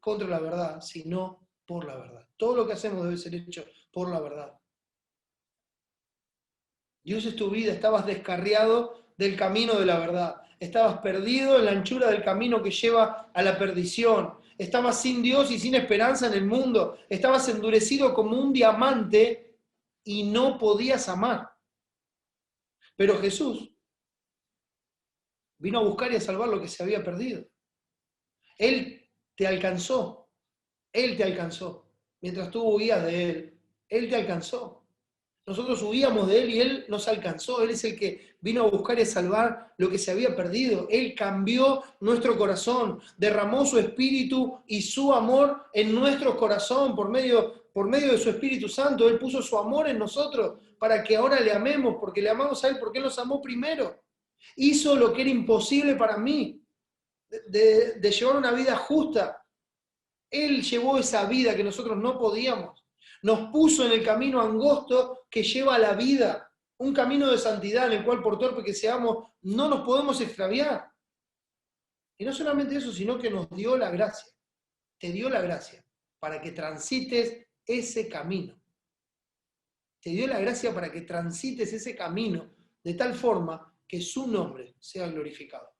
contra la verdad, sino por la verdad. Todo lo que hacemos debe ser hecho por la verdad. Dios es tu vida, estabas descarriado del camino de la verdad. Estabas perdido en la anchura del camino que lleva a la perdición. Estabas sin Dios y sin esperanza en el mundo. Estabas endurecido como un diamante y no podías amar. Pero Jesús vino a buscar y a salvar lo que se había perdido. Él te alcanzó. Él te alcanzó. Mientras tú huías de Él, Él te alcanzó. Nosotros huíamos de Él y Él nos alcanzó. Él es el que vino a buscar y a salvar lo que se había perdido. Él cambió nuestro corazón, derramó su espíritu y su amor en nuestro corazón por medio de su Espíritu Santo. Él puso su amor en nosotros para que ahora le amemos, porque le amamos a Él, porque Él nos amó primero. Hizo lo que era imposible para mí, de llevar una vida justa. Él llevó esa vida que nosotros no podíamos. Nos puso en el camino angosto que lleva a la vida, un camino de santidad en el cual por torpe que seamos no nos podemos extraviar. Y no solamente eso, sino que nos dio la gracia, te dio la gracia para que transites ese camino. Te dio la gracia para que transites ese camino de tal forma que su nombre sea glorificado.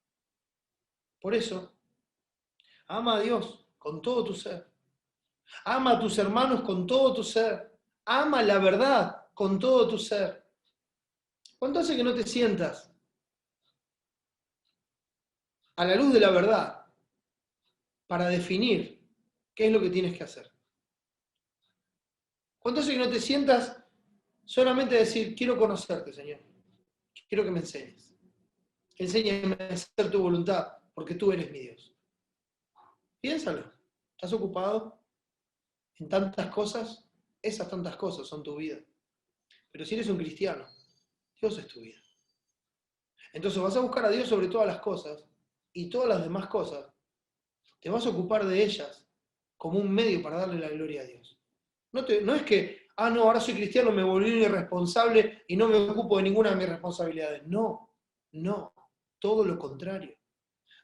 Por eso, ama a Dios con todo tu ser. Ama a tus hermanos con todo tu ser. Ama la verdad con todo tu ser. ¿Cuánto hace que no te sientas a la luz de la verdad para definir qué es lo que tienes que hacer? ¿Cuánto hace que no te sientas solamente a decir, quiero conocerte, Señor? Quiero que me enseñes. Enséñame a hacer tu voluntad, porque tú eres mi Dios. Piénsalo. ¿Estás ocupado en tantas cosas? Esas tantas cosas son tu vida. Pero si eres un cristiano, Dios es tu vida. Entonces vas a buscar a Dios sobre todas las cosas y todas las demás cosas te vas a ocupar de ellas como un medio para darle la gloria a Dios. No es que, no, ahora soy cristiano, me volví irresponsable y no me ocupo de ninguna de mis responsabilidades. No, todo lo contrario.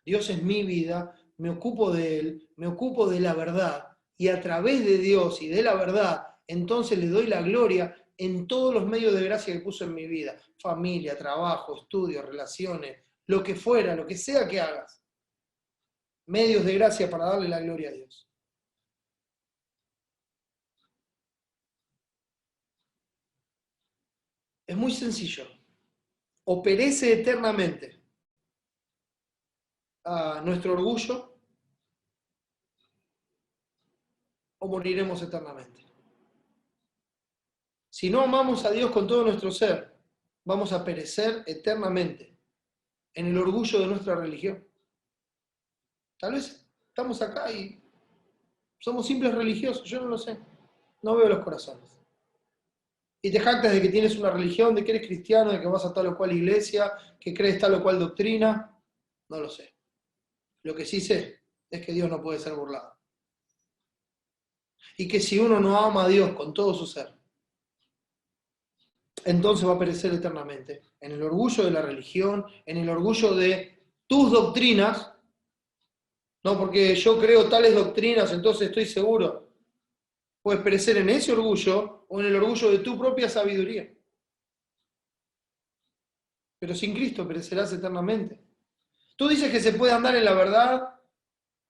Dios es mi vida, me ocupo de Él, me ocupo de la verdad y a través de Dios y de la verdad, entonces le doy la gloria en todos los medios de gracia que puso en mi vida. Familia, trabajo, estudios, relaciones, lo que fuera, lo que sea que hagas. Medios de gracia para darle la gloria a Dios. Es muy sencillo. O perece eternamente a nuestro orgullo, o moriremos eternamente. Si no amamos a Dios con todo nuestro ser, vamos a perecer eternamente en el orgullo de nuestra religión. Tal vez estamos acá y somos simples religiosos, yo no lo sé. No veo los corazones. Y te jactas de que tienes una religión, de que eres cristiano, de que vas a tal o cual iglesia, que crees tal o cual doctrina. No lo sé. Lo que sí sé es que Dios no puede ser burlado. Y que si uno no ama a Dios con todo su ser, entonces va a perecer eternamente. En el orgullo de la religión, en el orgullo de tus doctrinas, no porque yo creo tales doctrinas, entonces estoy seguro. Puedes perecer en ese orgullo o en el orgullo de tu propia sabiduría. Pero sin Cristo perecerás eternamente. Tú dices que se puede andar en la verdad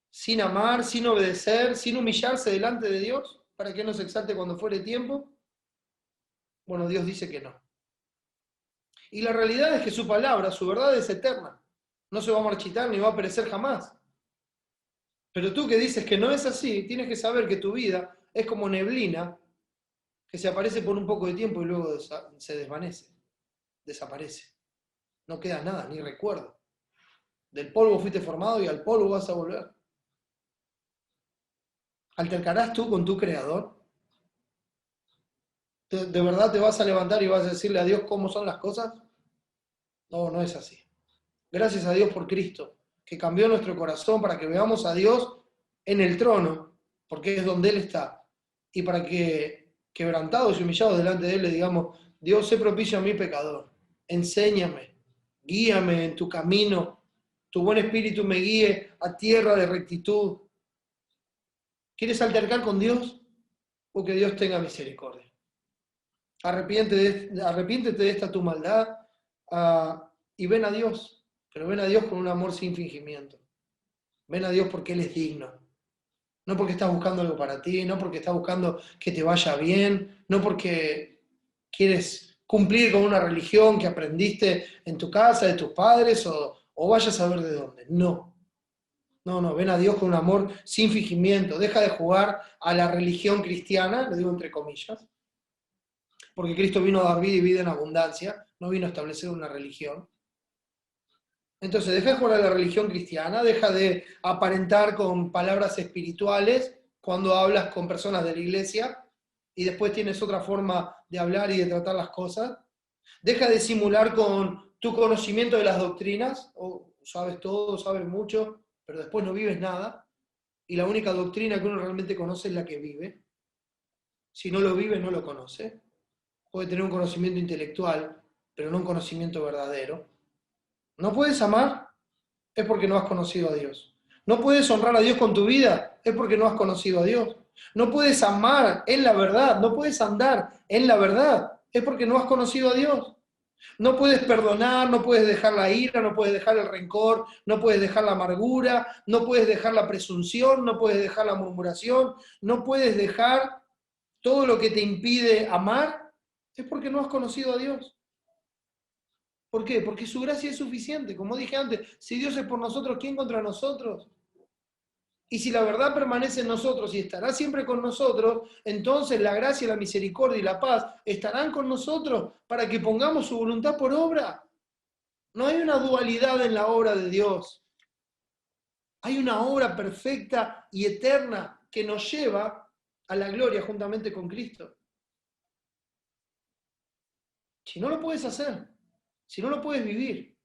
sin amar, sin obedecer, sin humillarse delante de Dios, para que no se exalte cuando fuere tiempo. Bueno, Dios dice que no. Y la realidad es que su palabra, su verdad es eterna. No se va a marchitar ni va a perecer jamás. Pero tú que dices que no es así, tienes que saber que tu vida es como neblina que se aparece por un poco de tiempo y luego se desvanece, desaparece. No queda nada, ni recuerdo. Del polvo fuiste formado y al polvo vas a volver. ¿Altercarás tú con tu Creador? ¿De verdad te vas a levantar y vas a decirle a Dios cómo son las cosas? No, no es así. Gracias a Dios por Cristo, que cambió nuestro corazón para que veamos a Dios en el trono, porque es donde Él está, y para que, quebrantados y humillados delante de Él, le digamos: Dios, sé propicio a mi pecador, enséñame, guíame en tu camino, tu buen espíritu me guíe a tierra de rectitud. ¿Quieres altercar con Dios? O que Dios tenga misericordia. Arrepiéntete de esta tu maldad, y ven a Dios, pero ven a Dios con un amor sin fingimiento. Ven a Dios porque Él es digno. No porque estás buscando algo para ti, no porque estás buscando que te vaya bien, no porque quieres cumplir con una religión que aprendiste en tu casa, de tus padres, o vayas a saber de dónde. No. No, no, ven a Dios con un amor sin fingimiento. Deja de jugar a la religión cristiana, lo digo entre comillas, porque Cristo vino a dar vida y vida en abundancia, no vino a establecer una religión. Entonces, deja de jugar a la religión cristiana, deja de aparentar con palabras espirituales cuando hablas con personas de la iglesia y después tienes otra forma de hablar y de tratar las cosas. Deja de simular con tu conocimiento de las doctrinas, o sabes todo, sabes mucho, pero después no vives nada. Y la única doctrina que uno realmente conoce es la que vive. Si no lo vive, no lo conoce. Puede tener un conocimiento intelectual, pero no un conocimiento verdadero. No puedes amar, es porque no has conocido a Dios. No puedes honrar a Dios con tu vida, es porque no has conocido a Dios. No puedes amar en la verdad, no puedes andar en la verdad, es porque no has conocido a Dios. No puedes perdonar, no puedes dejar la ira, no puedes dejar el rencor, no puedes dejar la amargura, no puedes dejar la presunción, no puedes dejar la murmuración, no puedes dejar todo lo que te impide amar, es porque no has conocido a Dios. ¿Por qué? Porque su gracia es suficiente. Como dije antes, si Dios es por nosotros, ¿quién contra nosotros? Y si la verdad permanece en nosotros y estará siempre con nosotros, entonces la gracia, la misericordia y la paz estarán con nosotros para que pongamos su voluntad por obra. No hay una dualidad en la obra de Dios. Hay una obra perfecta y eterna que nos lleva a la gloria juntamente con Cristo. Si no lo puedes hacer, si no lo puedes vivir,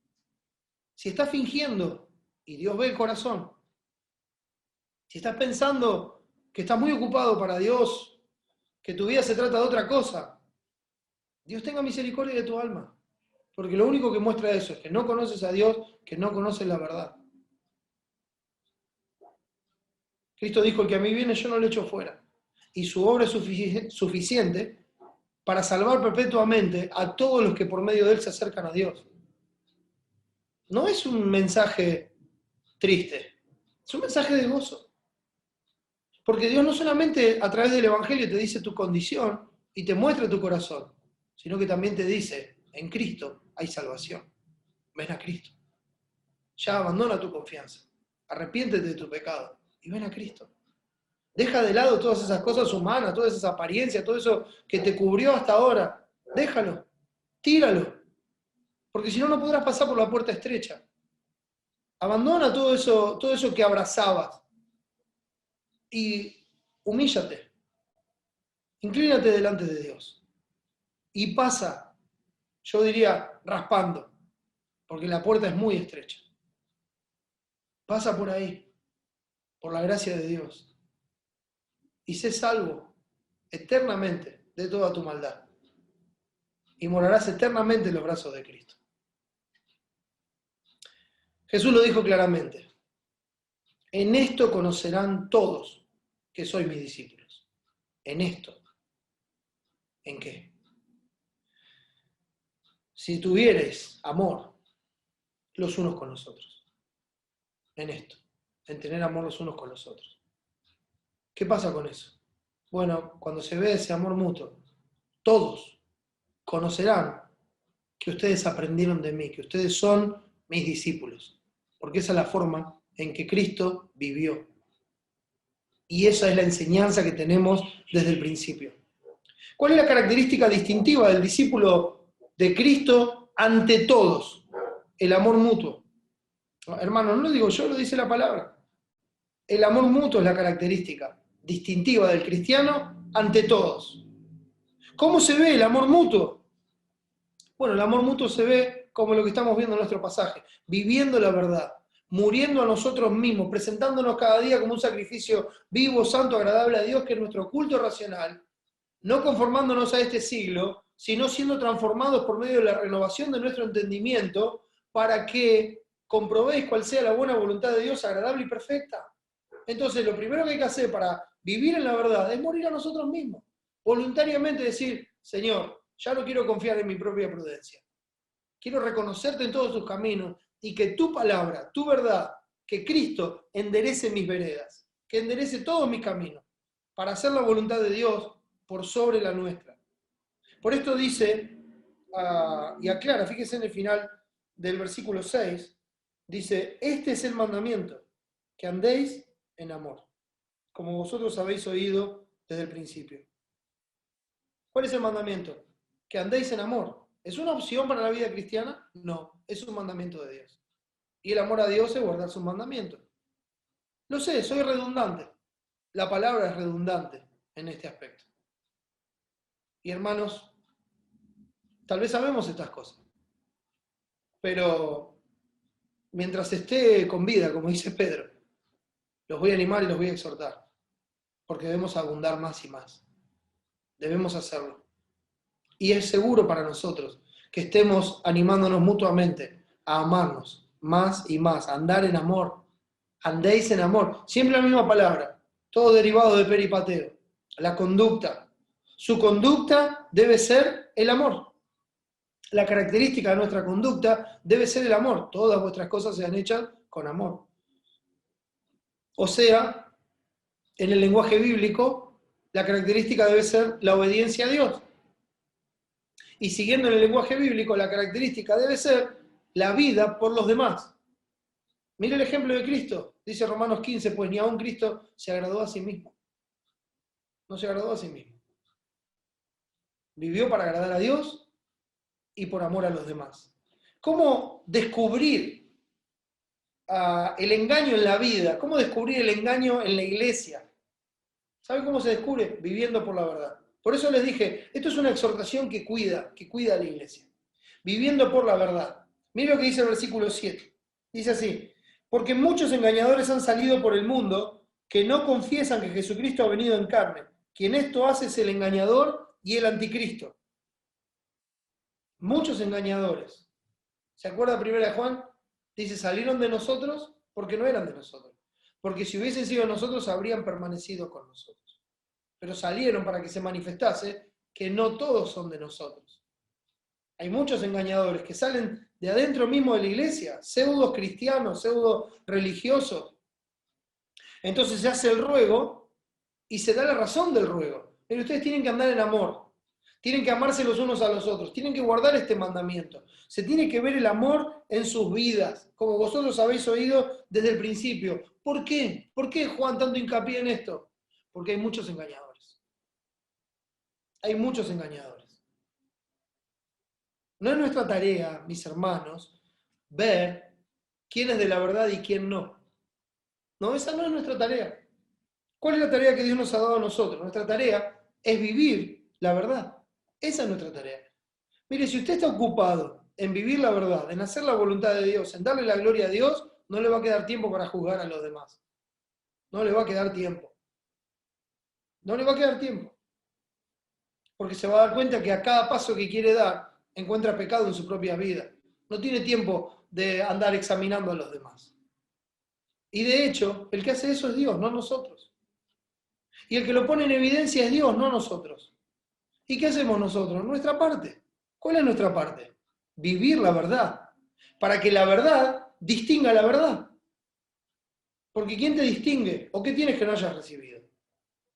si estás fingiendo y Dios ve el corazón, si estás pensando que estás muy ocupado para Dios, que tu vida se trata de otra cosa, Dios tenga misericordia de tu alma. Porque lo único que muestra eso es que no conoces a Dios, que no conoces la verdad. Cristo dijo: el que a mí viene yo no le echo fuera. Y su obra es suficiente para salvar perpetuamente a todos los que por medio de él se acercan a Dios. No es un mensaje triste, es un mensaje de gozo. Porque Dios no solamente a través del Evangelio te dice tu condición y te muestra tu corazón, sino que también te dice: en Cristo hay salvación. Ven a Cristo. Ya abandona tu confianza. Arrepiéntete de tu pecado y ven a Cristo. Deja de lado todas esas cosas humanas, todas esas apariencias, todo eso que te cubrió hasta ahora. Déjalo, tíralo. Porque si no, no podrás pasar por la puerta estrecha. Abandona todo eso que abrazabas y humíllate. Inclínate delante de Dios. Y pasa, yo diría, raspando, porque la puerta es muy estrecha. Pasa por ahí, por la gracia de Dios. Y sé salvo eternamente de toda tu maldad. Y morarás eternamente en los brazos de Cristo. Jesús lo dijo claramente. En esto conocerán todos que sois mis discípulos. En esto. ¿En qué? Si tuviereis amor los unos con los otros. En esto. En tener amor los unos con los otros. ¿Qué pasa con eso? Bueno, cuando se ve ese amor mutuo, todos conocerán que ustedes aprendieron de mí, que ustedes son mis discípulos. Porque esa es la forma en que Cristo vivió. Y esa es la enseñanza que tenemos desde el principio. ¿Cuál es la característica distintiva del discípulo de Cristo ante todos? El amor mutuo. Hermano, no lo digo yo, lo dice la palabra. El amor mutuo es la característica distintiva del cristiano ante todos. ¿Cómo se ve el amor mutuo? Bueno, el amor mutuo se ve como lo que estamos viendo en nuestro pasaje, viviendo la verdad, muriendo a nosotros mismos, presentándonos cada día como un sacrificio vivo, santo, agradable a Dios, que es nuestro culto racional, no conformándonos a este siglo, sino siendo transformados por medio de la renovación de nuestro entendimiento para que comprobéis cuál sea la buena voluntad de Dios, agradable y perfecta. Entonces, lo primero que hay que hacer para vivir en la verdad es morir a nosotros mismos. Voluntariamente decir, Señor, ya no quiero confiar en mi propia prudencia. Quiero reconocerte en todos tus caminos y que tu palabra, tu verdad, que Cristo enderece mis veredas, que enderece todos mis caminos, para hacer la voluntad de Dios por sobre la nuestra. Por esto dice, y aclara, fíjese en el final del versículo 6, dice, este es el mandamiento, que andéis en amor, como vosotros habéis oído desde el principio. ¿Cuál es el mandamiento? Que andéis en amor. ¿Es una opción para la vida cristiana? No, es un mandamiento de Dios. Y el amor a Dios es guardar sus mandamientos. Lo sé, soy redundante. La palabra es redundante en este aspecto. Y hermanos, tal vez sabemos estas cosas, pero mientras esté con vida, como dice Pedro, los voy a animar y los voy a exhortar, porque debemos abundar más y más. Debemos hacerlo. Y es seguro para nosotros que estemos animándonos mutuamente a amarnos más y más, a andar en amor. Andéis en amor. Siempre la misma palabra, todo derivado de peripateo. La conducta. Su conducta debe ser el amor. La característica de nuestra conducta debe ser el amor. Todas vuestras cosas sean hechas con amor. O sea, en el lenguaje bíblico, la característica debe ser la obediencia a Dios. Y siguiendo en el lenguaje bíblico, la característica debe ser la vida por los demás. Mire el ejemplo de Cristo. Dice Romanos 15, pues ni aun Cristo se agradó a sí mismo. No se agradó a sí mismo. Vivió para agradar a Dios y por amor a los demás. ¿Cómo descubrir el engaño en la vida? ¿Cómo descubrir el engaño en la iglesia? ¿Saben cómo se descubre? Viviendo por la verdad. Por eso les dije, esto es una exhortación que cuida a la iglesia. Viviendo por la verdad. Mire lo que dice el versículo 7. Dice así, porque muchos engañadores han salido por el mundo que no confiesan que Jesucristo ha venido en carne. Quien esto hace es el engañador y el anticristo. Muchos engañadores. ¿Se acuerda 1 Juan? Dice, salieron de nosotros porque no eran de nosotros. Porque si hubiesen sido nosotros, habrían permanecido con nosotros. Pero salieron para que se manifestase que no todos son de nosotros. Hay muchos engañadores que salen de adentro mismo de la iglesia, pseudo cristianos, pseudo religiosos. Entonces se hace el ruego y se da la razón del ruego. Pero ustedes tienen que andar en amor, tienen que amarse los unos a los otros, tienen que guardar este mandamiento. Se tiene que ver el amor en sus vidas, como vosotros habéis oído desde el principio. ¿Por qué? ¿Por qué Juan tanto hincapié en esto? Porque hay muchos engañadores. Hay muchos engañadores. No es nuestra tarea, mis hermanos, ver quién es de la verdad y quién no. No, esa no es nuestra tarea. ¿Cuál es la tarea que Dios nos ha dado a nosotros? Nuestra tarea es vivir la verdad. Esa es nuestra tarea. Mire, si usted está ocupado en vivir la verdad, en hacer la voluntad de Dios, en darle la gloria a Dios, no le va a quedar tiempo para juzgar a los demás. No le va a quedar tiempo. No le va a quedar tiempo. Porque se va a dar cuenta que a cada paso que quiere dar, encuentra pecado en su propia vida. No tiene tiempo de andar examinando a los demás. Y de hecho, el que hace eso es Dios, no nosotros. Y el que lo pone en evidencia es Dios, no nosotros. ¿Y qué hacemos nosotros? Nuestra parte. ¿Cuál es nuestra parte? Vivir la verdad. Para que la verdad distinga la verdad. Porque ¿quién te distingue? ¿O qué tienes que no hayas recibido?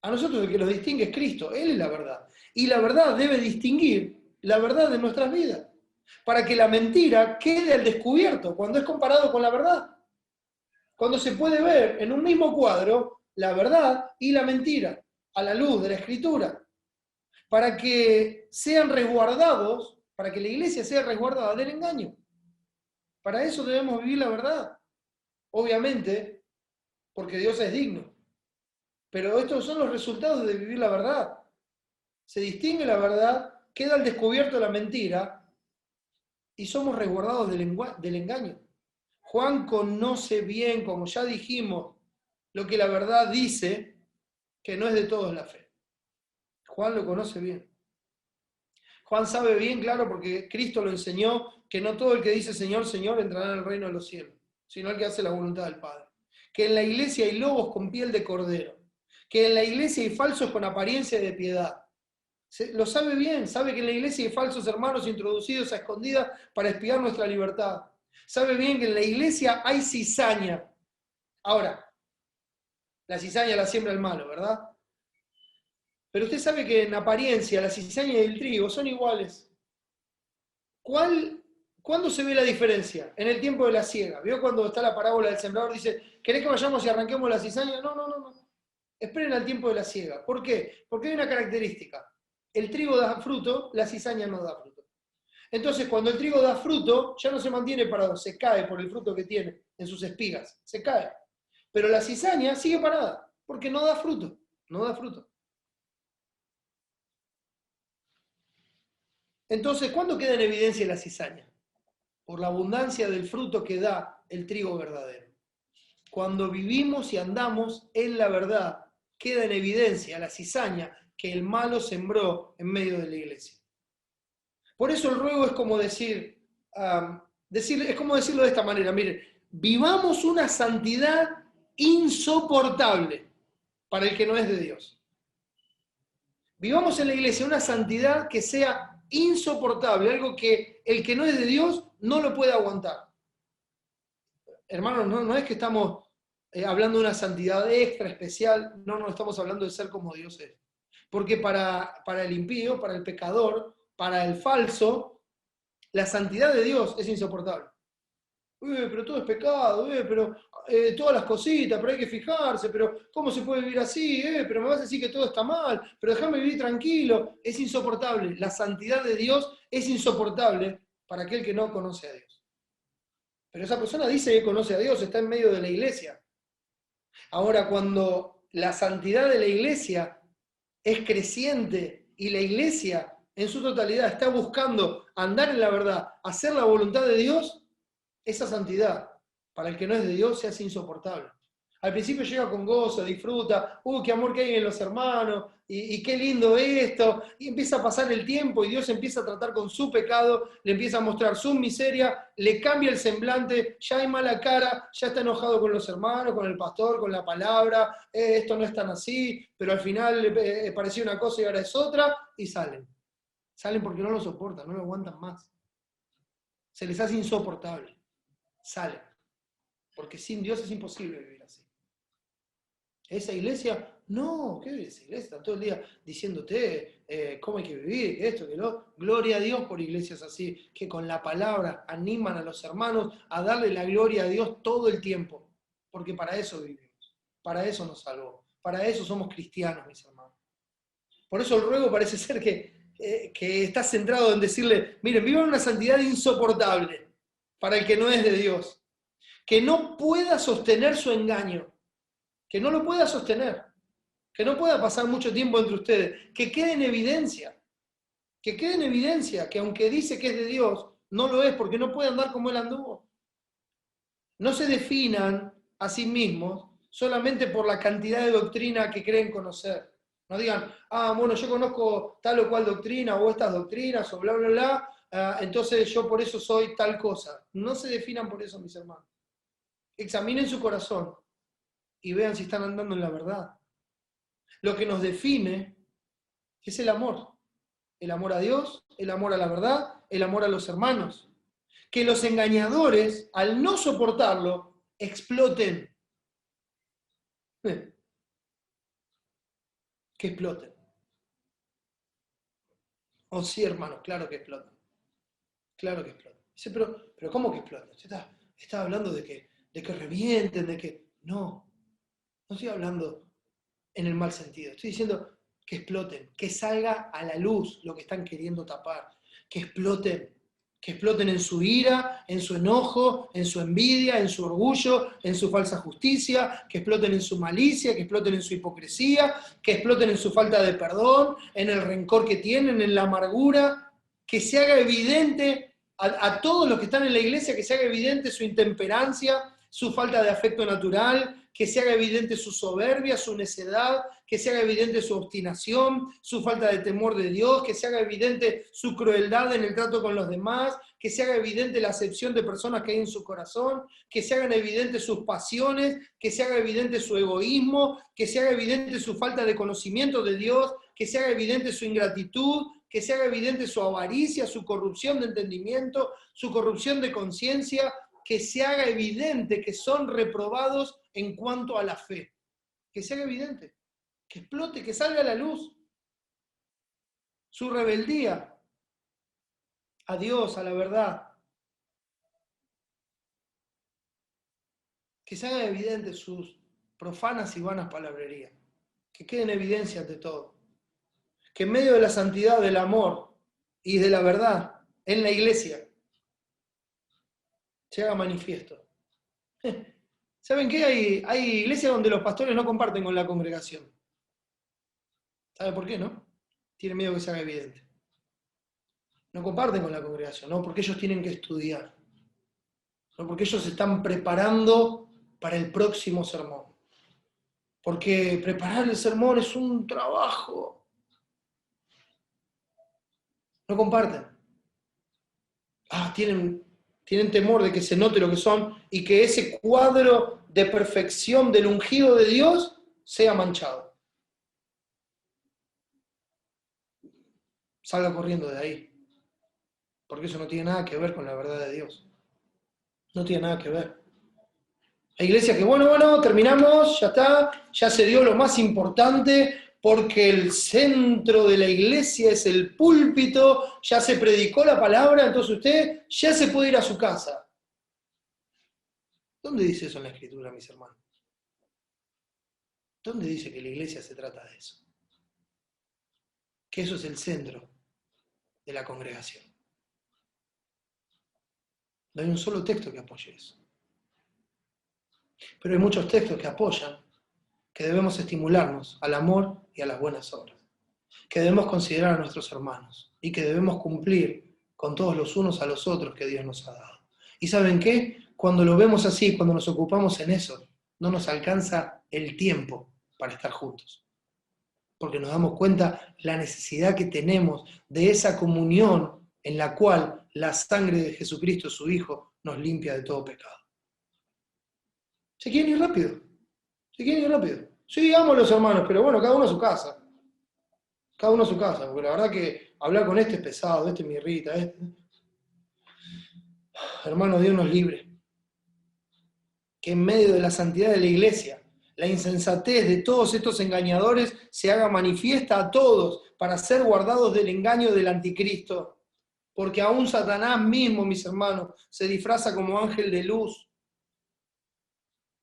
A nosotros el que los distingue es Cristo. Él es la verdad. Y la verdad debe distinguir la verdad de nuestras vidas. Para que la mentira quede al descubierto cuando es comparado con la verdad. Cuando se puede ver en un mismo cuadro la verdad y la mentira a la luz de la Escritura. Para que sean resguardados, para que la iglesia sea resguardada del engaño. Para eso debemos vivir la verdad. Obviamente, porque Dios es digno. Pero estos son los resultados de vivir la verdad. Se distingue la verdad, queda al descubierto la mentira y somos resguardados del engaño. Juan conoce bien, como ya dijimos, lo que la verdad dice, que no es de todos la fe. Juan lo conoce bien. Juan sabe bien, claro, porque Cristo lo enseñó, que no todo el que dice Señor, Señor entrará en el reino de los cielos, sino el que hace la voluntad del Padre. Que en la iglesia hay lobos con piel de cordero. Que en la iglesia hay falsos con apariencia de piedad. Lo sabe bien, sabe que en la iglesia hay falsos hermanos introducidos a escondidas para espiar nuestra libertad. Sabe bien que en la iglesia hay cizaña. Ahora, la cizaña la siembra el malo, ¿verdad? Pero usted sabe que en apariencia la cizaña y el trigo son iguales. ¿Cuándo se ve la diferencia? En el tiempo de la siega. ¿Vio cuando está la parábola del sembrador? Dice, ¿querés que vayamos y arranquemos la cizaña? No. Esperen al tiempo de la siega. ¿Por qué? Porque hay una característica. El trigo da fruto, la cizaña no da fruto. Entonces, cuando el trigo da fruto, ya no se mantiene parado, se cae por el fruto que tiene en sus espigas, se cae. Pero la cizaña sigue parada, porque no da fruto, no da fruto. Entonces, ¿cuándo queda en evidencia la cizaña? Por la abundancia del fruto que da el trigo verdadero. Cuando vivimos y andamos en la verdad, queda en evidencia la cizaña que el malo sembró en medio de la iglesia. Por eso el ruego es como es como decirlo de esta manera, miren, vivamos una santidad insoportable para el que no es de Dios. Vivamos en la iglesia una santidad que sea insoportable, algo que el que no es de Dios no lo puede aguantar. Hermanos, no es que estamos hablando de una santidad extra, especial, no estamos hablando de ser como Dios es. Porque para el impío, para el pecador, para el falso, la santidad de Dios es insoportable. Pero todo es pecado, pero todas las cositas, pero hay que fijarse, pero ¿cómo se puede vivir así? Pero me vas a decir que todo está mal, pero déjame vivir tranquilo. Es insoportable. La santidad de Dios es insoportable para aquel que no conoce a Dios. Pero esa persona dice que conoce a Dios, está en medio de la iglesia. Ahora, cuando la santidad de la iglesia es creciente y la iglesia en su totalidad está buscando andar en la verdad, hacer la voluntad de Dios, esa santidad, para el que no es de Dios, se hace insoportable. Al principio llega con gozo, disfruta, qué amor que hay en los hermanos, y qué lindo esto, y empieza a pasar el tiempo y Dios empieza a tratar con su pecado, le empieza a mostrar su miseria, le cambia el semblante, ya hay mala cara, ya está enojado con los hermanos, con el pastor, con la palabra, esto no es tan así, pero al final parecía una cosa y ahora es otra, y salen. Salen porque no lo soportan, no lo aguantan más. Se les hace insoportable. Salen. Porque sin Dios es imposible vivir así. Esa iglesia, no, ¿qué es esa iglesia? Está todo el día diciéndote cómo hay que vivir, esto, que lo. Gloria a Dios por iglesias así, que con la palabra animan a los hermanos a darle la gloria a Dios todo el tiempo. Porque para eso vivimos, para eso nos salvó, para eso somos cristianos, mis hermanos. Por eso el ruego parece ser que está centrado en decirle, miren, vivan una santidad insoportable para el que no es de Dios, que no pueda sostener su engaño, que no lo pueda sostener. que no pueda pasar mucho tiempo entre ustedes, que quede en evidencia, que aunque dice que es de Dios, no lo es porque no puede andar como él anduvo. No se definan a sí mismos solamente por la cantidad de doctrina que creen conocer. No digan, bueno, yo conozco tal o cual doctrina o estas doctrinas o bla, bla, bla, entonces yo por eso soy tal cosa. No se definan por eso, mis hermanos. Examinen su corazón y vean si están andando en la verdad. Lo que nos define es el amor. El amor a Dios, el amor a la verdad, el amor a los hermanos. Que los engañadores, al no soportarlo, exploten. Que exploten. Oh, sí, hermanos, claro que explotan. Claro que explotan. Dice, pero ¿cómo que explotan? Está hablando de que revienten, de que... No, no estoy hablando en el mal sentido. Estoy diciendo que exploten, que salga a la luz lo que están queriendo tapar. Que exploten en su ira, en su enojo, en su envidia, en su orgullo, en su falsa justicia, que exploten en su malicia, que exploten en su hipocresía, que exploten en su falta de perdón, en el rencor que tienen, en la amargura, que se haga evidente a todos los que están en la iglesia, que se haga evidente su intemperancia, su falta de afecto natural, que se haga evidente su soberbia, su necedad, que se haga evidente su obstinación, su falta de temor de Dios, que se haga evidente su crueldad en el trato con los demás, que se haga evidente la acepción de personas que hay en su corazón, que se hagan evidentes sus pasiones, que se haga evidente su egoísmo, que se haga evidente su falta de conocimiento de Dios, que se haga evidente su ingratitud, que se haga evidente su avaricia, su corrupción de entendimiento, su corrupción de conciencia, que se haga evidente que son reprobados en cuanto a la fe. Que se haga evidente, que explote, que salga a la luz su rebeldía a Dios, a la verdad. Que se haga evidente sus profanas y vanas palabrerías. Que quede en evidencia ante todo. Que en medio de la santidad, del amor y de la verdad en la iglesia se haga manifiesto. ¿Saben qué? Hay iglesias donde los pastores no comparten con la congregación. ¿Sabe por qué, no? Tienen miedo que se haga evidente. No comparten con la congregación, no, porque ellos tienen que estudiar. No, porque ellos se están preparando para el próximo sermón. Porque preparar el sermón es un trabajo. No comparten. Tienen temor de que se note lo que son y que ese cuadro de perfección del ungido de Dios sea manchado. Salga corriendo de ahí. Porque eso no tiene nada que ver con la verdad de Dios. No tiene nada que ver. Hay iglesias que, bueno, terminamos, ya está, ya se dio lo más importante, porque el centro de la iglesia es el púlpito, ya se predicó la palabra, entonces usted ya se puede ir a su casa. ¿Dónde dice eso en la Escritura, mis hermanos? ¿Dónde dice que la iglesia se trata de eso? Que eso es el centro de la congregación. No hay un solo texto que apoye eso. Pero hay muchos textos que apoyan que debemos estimularnos al amor y a las buenas obras, que debemos considerar a nuestros hermanos y que debemos cumplir con todos los unos a los otros que Dios nos ha dado. ¿Y saben qué? Cuando lo vemos así, cuando nos ocupamos en eso, no nos alcanza el tiempo para estar juntos, porque nos damos cuenta la necesidad que tenemos de esa comunión en la cual la sangre de Jesucristo, su Hijo, nos limpia de todo pecado. ¿Se quieren ir rápido? ¿Se quieren ir rápido? Sí, amo a los hermanos, pero bueno, cada uno a su casa. Cada uno a su casa, porque la verdad que hablar con este es pesado, este me irrita. Hermano, Dios nos libre. Que en medio de la santidad de la iglesia, la insensatez de todos estos engañadores se haga manifiesta a todos para ser guardados del engaño del anticristo. Porque aún Satanás mismo, mis hermanos, se disfraza como ángel de luz.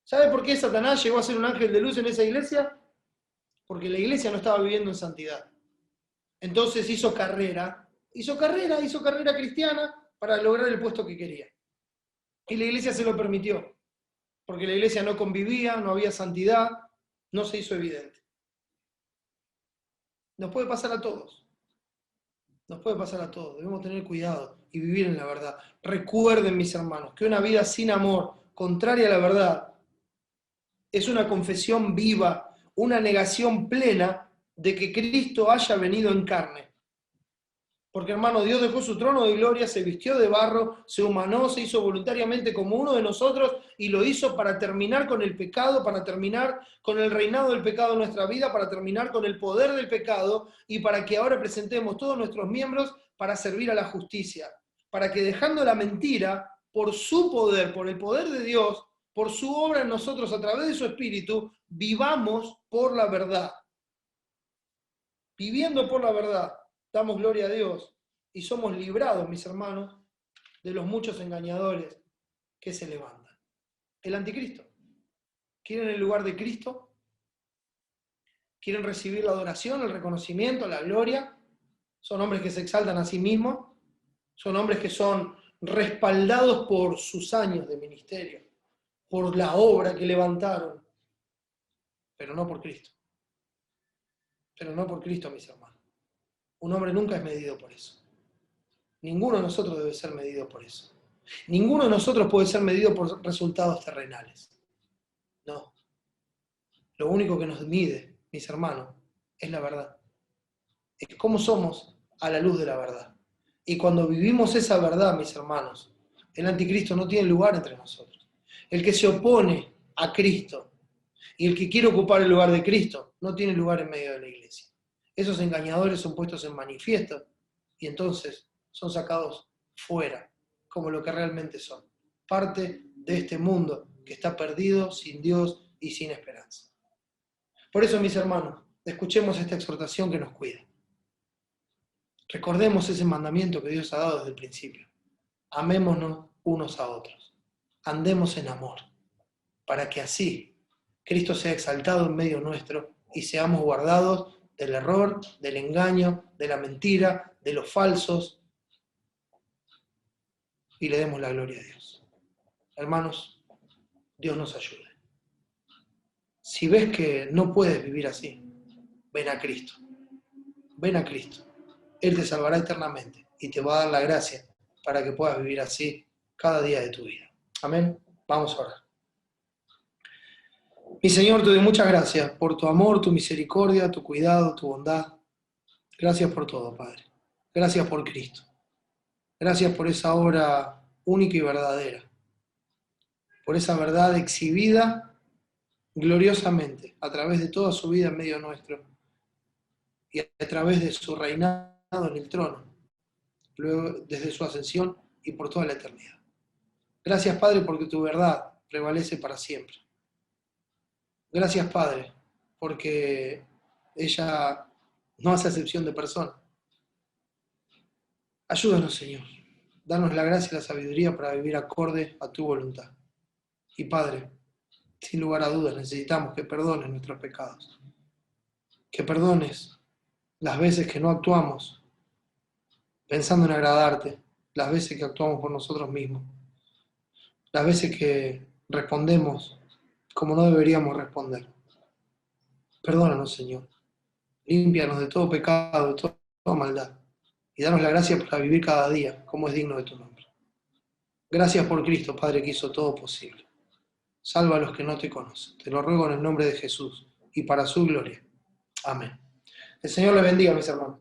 ¿Sabe por qué Satanás llegó a ser un ángel de luz en esa iglesia? Porque la iglesia no estaba viviendo en santidad. Entonces hizo carrera cristiana para lograr el puesto que quería. Y la iglesia se lo permitió, porque la iglesia no convivía, no había santidad, no se hizo evidente. Nos puede pasar a todos. Nos puede pasar a todos. Debemos tener cuidado y vivir en la verdad. Recuerden, mis hermanos, que una vida sin amor, contraria a la verdad, es una confesión viva, una negación plena de que Cristo haya venido en carne. Porque, hermano, Dios dejó su trono de gloria, se vistió de barro, se humanó, se hizo voluntariamente como uno de nosotros y lo hizo para terminar con el pecado, para terminar con el reinado del pecado en nuestra vida, para terminar con el poder del pecado y para que ahora presentemos todos nuestros miembros para servir a la justicia. Para que dejando la mentira, por su poder, por el poder de Dios, por su obra en nosotros a través de su Espíritu, vivamos por la verdad. Viviendo por la verdad, damos gloria a Dios y somos librados, mis hermanos, de los muchos engañadores que se levantan. El anticristo. ¿Quieren el lugar de Cristo? ¿Quieren recibir la adoración, el reconocimiento, la gloria? Son hombres que se exaltan a sí mismos. Son hombres que son respaldados por sus años de ministerio, por la obra que levantaron, pero no por Cristo. Pero no por Cristo, mis hermanos. Un hombre nunca es medido por eso. Ninguno de nosotros debe ser medido por eso. Ninguno de nosotros puede ser medido por resultados terrenales. No. Lo único que nos mide, mis hermanos, es la verdad. Es cómo somos a la luz de la verdad. Y cuando vivimos esa verdad, mis hermanos, el anticristo no tiene lugar entre nosotros. El que se opone a Cristo y el que quiere ocupar el lugar de Cristo no tiene lugar en medio de la iglesia. Esos engañadores son puestos en manifiesto y entonces son sacados fuera, como lo que realmente son. Parte de este mundo que está perdido, sin Dios y sin esperanza. Por eso, mis hermanos, escuchemos esta exhortación que nos cuida. Recordemos ese mandamiento que Dios ha dado desde el principio. Amémonos unos a otros. Andemos en amor, para que así Cristo sea exaltado en medio nuestro y seamos guardados del error, del engaño, de la mentira, de los falsos, y le demos la gloria a Dios. Hermanos, Dios nos ayude. Si ves que no puedes vivir así, ven a Cristo. Ven a Cristo. Él te salvará eternamente y te va a dar la gracia para que puedas vivir así cada día de tu vida. Amén. Vamos a orar. Mi Señor, te doy muchas gracias por tu amor, tu misericordia, tu cuidado, tu bondad. Gracias por todo, Padre. Gracias por Cristo. Gracias por esa obra única y verdadera. Por esa verdad exhibida gloriosamente a través de toda su vida en medio nuestro y a través de su reinado en el trono, luego desde su ascensión y por toda la eternidad. Gracias, Padre, porque tu verdad prevalece para siempre. Gracias, Padre, porque ella no hace acepción de persona. Ayúdanos, Señor. Danos la gracia y la sabiduría para vivir acorde a tu voluntad. Y Padre, sin lugar a dudas, necesitamos que perdones nuestros pecados. Que perdones las veces que no actuamos pensando en agradarte, las veces que actuamos por nosotros mismos, las veces que respondemos como no deberíamos responder. Perdónanos, Señor. Límpianos de todo pecado, de toda maldad. Y danos la gracia para vivir cada día como es digno de tu nombre. Gracias por Cristo, Padre, que hizo todo posible. Salva a los que no te conocen. Te lo ruego en el nombre de Jesús y para su gloria. Amén. El Señor les bendiga, mis hermanos.